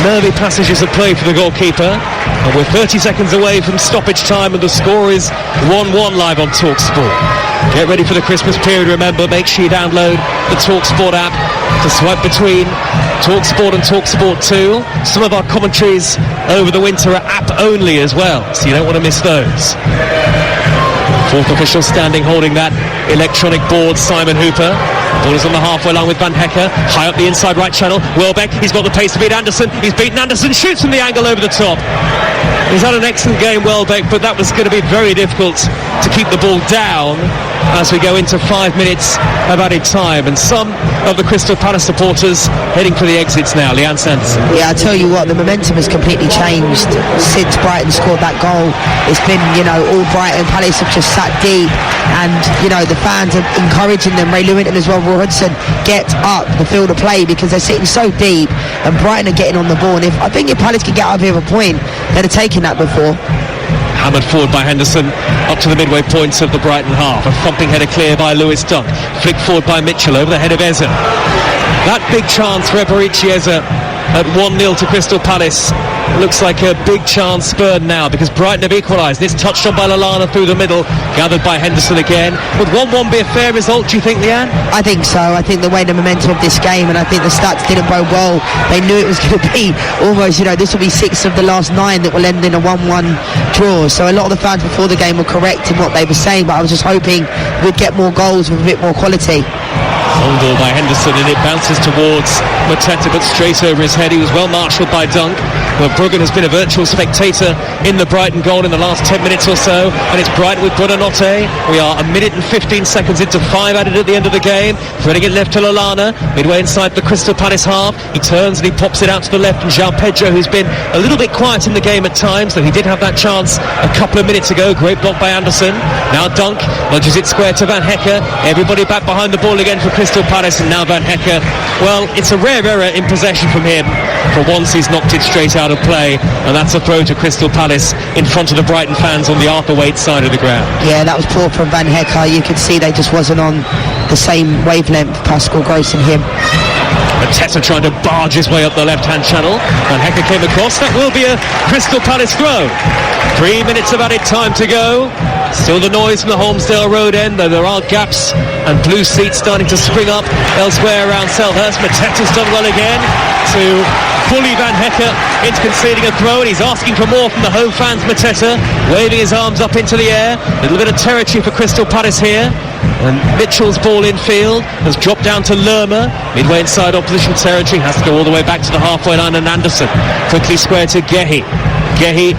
nervy passages of play for the goalkeeper, and we're 30 seconds away from stoppage time, and the score is 1-1 live on TalkSport. Get ready for the Christmas period. Remember, make sure you download the TalkSport app to swipe between TalkSport and TalkSport 2. Some of our commentaries over the winter are app only as well, so you don't want to miss those. Fourth official standing holding that electronic board, Simon Hooper. Ball is on the halfway line with Van Hecke, high up the inside right channel. Welbeck, he's got the pace to beat Anderson. He's beaten Anderson, shoots from the angle over the top. He's had an excellent game, Welbeck, but that was going to be very difficult to keep the ball down as we go into 5 minutes of added time. And some of the Crystal Palace supporters heading for the exits now. Leanne Sanderson. Yeah, I tell you what, the momentum has completely changed since Brighton scored that goal. It's been, you know, all Brighton. Palace have just sat deep, and, you know, the fans are encouraging them. Ray Lewington as well, Roy Hodgson, get up the field of play, because they're sitting so deep, and Brighton are getting on the ball. And I think if Palace could get out of here a point, they'd have taken that before. Hammered forward by Henderson up to the midway points of the Brighton half. A thumping header clear by Lewis Dunk. Flicked forward by Mitchell over the head of Eze. That big chance for Eberechi Eze at 1-0 to Crystal Palace. Looks like a big chance spurred now because Brighton have equalised. This touched on by Lallana through the middle, gathered by Henderson again. Would 1-1 be a fair result, do you think, Leanne? I think so. I think the way the momentum of this game, and I think the stats didn't bode well. They knew it was going to be almost, this will be 6 of the last 9 that will end in a 1-1 draw. So a lot of the fans before the game were correct in what they were saying, but I was just hoping we'd get more goals with a bit more quality. Long ball by Henderson, and it bounces towards Mateta, but straight over his head. He was well marshalled by Dunk. Well, Bruggen has been a virtual spectator in the Brighton goal in the last 10 minutes or so, and it's Brighton with Buonanotte. We are 1 minute and 15 seconds into 5 added at the end of the game. Threading it left to Lallana, midway inside the Crystal Palace half. He turns and he pops it out to the left, and João Pedro, who's been a little bit quiet in the game at times, though he did have that chance a couple of minutes ago. Great block by Anderson. Now Dunk nudges it square to Van Hecke. Everybody back behind the ball again for Crystal Palace, and now Van Hecke. Well, it's a rare error in possession from him. For once he's knocked it straight out of play, and that's a throw to Crystal Palace in front of the Brighton fans on the Arthur Wade side of the ground. Yeah, that was poor from Van Hecke. You could see they just wasn't on the same wavelength, Pascal Gross and him. Mateta trying to barge his way up the left-hand channel. Van Hecke came across. That will be a Crystal Palace throw. 3 minutes of added time to go. Still the noise from the Holmesdale Road end, though there are gaps and blue seats starting to spring up elsewhere around Selhurst. Mateta's done well again to bully Van Hecke into conceding a throw, and he's asking for more from the home fans. Mateta waving his arms up into the air. A little bit of territory for Crystal Palace here. And Mitchell's ball in field has dropped down to Lerma, midway inside opposition territory, has to go all the way back to the halfway line, and Anderson quickly square to Gehi. Gehi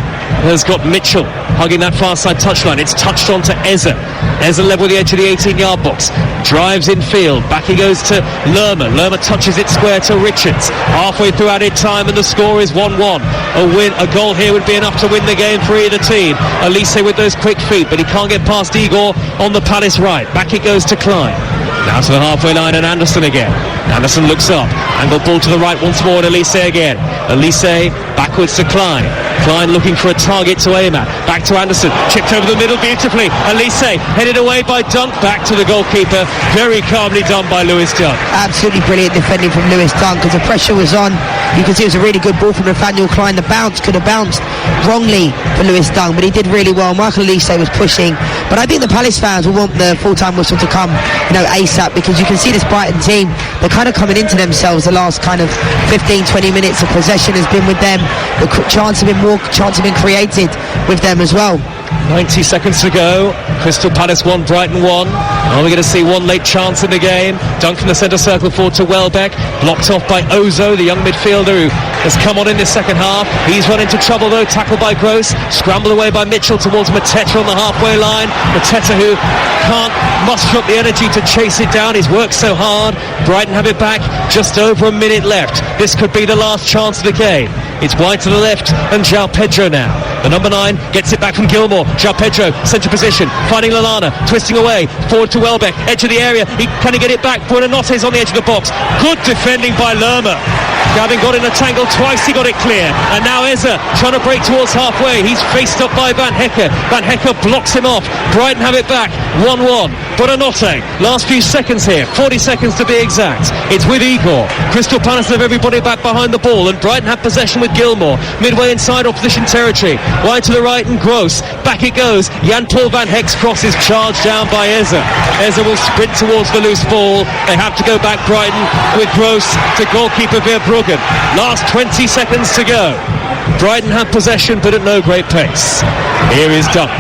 has got Mitchell hugging that far side touchline. It's touched on to Eze. Eze level the edge of the 18-yard box, drives in field, back he goes to Lerma. Lerma touches it square to Richards. Halfway through added time, and the score is 1-1. A goal here would be enough to win the game for either team. Elise with those quick feet, but he can't get past Igor on the Palace right. Back it goes to Klein. Now to the halfway line, and Anderson again. Anderson looks up, angled ball to the right once more, and Elise again. Elise backwards to Klein. Klein looking for a target to aim at. Back to Anderson, chipped over the middle beautifully. Elise headed away by Dunk, back to the goalkeeper. Very calmly done by Lewis Dunk. Absolutely brilliant defending from Lewis Dunk, because the pressure was on. You can see it was a really good ball from Nathaniel Klein. The bounce could have bounced wrongly for Lewis Dunk, but he did really well. Michael Elise was pushing, but I think the Palace fans will want the full-time whistle to come ASAP, because you can see this Brighton team, they're kind of coming into themselves. The last kind of 15-20 minutes of possession has been with them. The chance have been created with them as well. 90 seconds to go. Crystal Palace 1, Brighton 1. Are we going to see one late chance in the game? Dunk from the centre circle forward to Welbeck, blocked off by Ozo, the young midfielder who has come on in the second half. He's run into trouble though, tackled by Gross, scrambled away by Mitchell towards Mateta on the halfway line. Mateta, who can't muster up the energy to chase it down. He's worked so hard. Brighton have it back, just over a minute left. This could be the last chance of the game. It's wide to the left, and João Pedro now. The number 9 gets it back from Gilmore. João Pedro, centre position, finding Lallana, twisting away, forward to Welbeck, edge of the area. Can he get it back? Buonanotte's on the edge of the box. Good defending by Lerma. Having got in a tangle twice, he got it clear. And now Eze trying to break towards halfway. He's faced up by Van Hecke. Van Hecke blocks him off. Brighton have it back. 1-1. Buonanotte. Last few seconds here. 40 seconds to be exact. It's with Igor. Crystal Palace have everybody back behind the ball, and Brighton have possession with Gilmore. Midway inside opposition territory. Wide to the right and Gross. Back it goes. Jan-Paul Van Hecke's cross is charged down by Eze. Eze will sprint towards the loose ball. They have to go back Brighton with Gross to goalkeeper Verbruggen. Last 20 seconds to go. Brighton have possession, but at no great pace. Here is Dunk.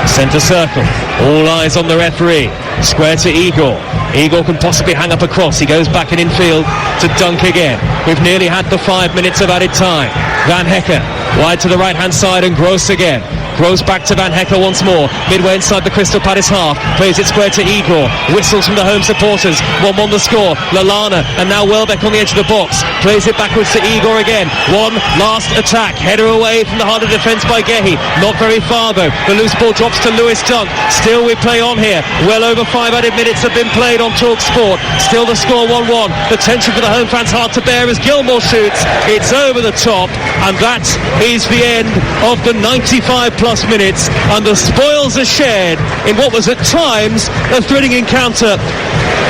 Centre circle. All eyes on the referee. Square to Igor. Igor can possibly hang up a cross. He goes back and infield to Dunk again. We've nearly had the 5 minutes of added time. Van Hecke wide to the right hand side, and Gross again. Gross back to Van Hecke once more. Midway inside the Crystal Palace half. Plays it square to Igor. Whistles from the home supporters. 1-1 the score. Lallana and now Welbeck on the edge of the box. Plays it backwards to Igor again. One last attack. Header away from the heart of defence by Gehi. Not very far though. The loose ball drops to Lewis Dunk. Still we play on here. Well over 5 added minutes have been played on TalkSport. Still the score 1-1. The tension for the home fans hard to bear as Gilmore shoots. It's over the top, and that is the end of the 95 plus minutes, and the spoils are shared in what was at times a thrilling encounter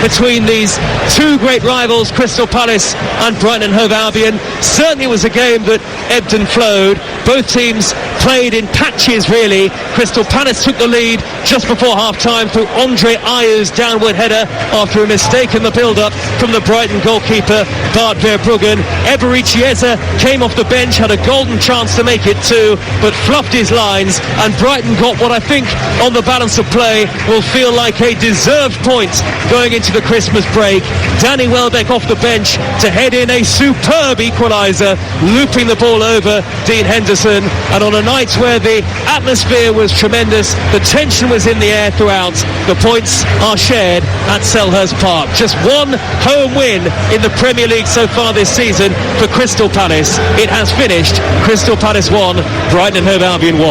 between these two great rivals, Crystal Palace and Brighton and Hove Albion. Certainly was a game that ebbed and flowed. Both teams played in patches, really. Crystal Palace took the lead just before half-time through Andre Ayew's downward header after a mistake in the build-up from the Brighton goalkeeper, Bart Verbruggen. Ebery Chiesa came off the bench, had a golden chance to make it too, but fluffed his lines, and Brighton got what I think, on the balance of play, will feel like a deserved point going into the Christmas break. Danny Welbeck off the bench to head in a superb equaliser, looping the ball over Dean Henderson. And on a night where the atmosphere was tremendous, the tension was in the air throughout, the points are shared at Selhurst Park. Just one home win in the Premier League so far this season for Crystal Palace. It has finished Crystal Palace 1, Brighton and Hove Albion 1.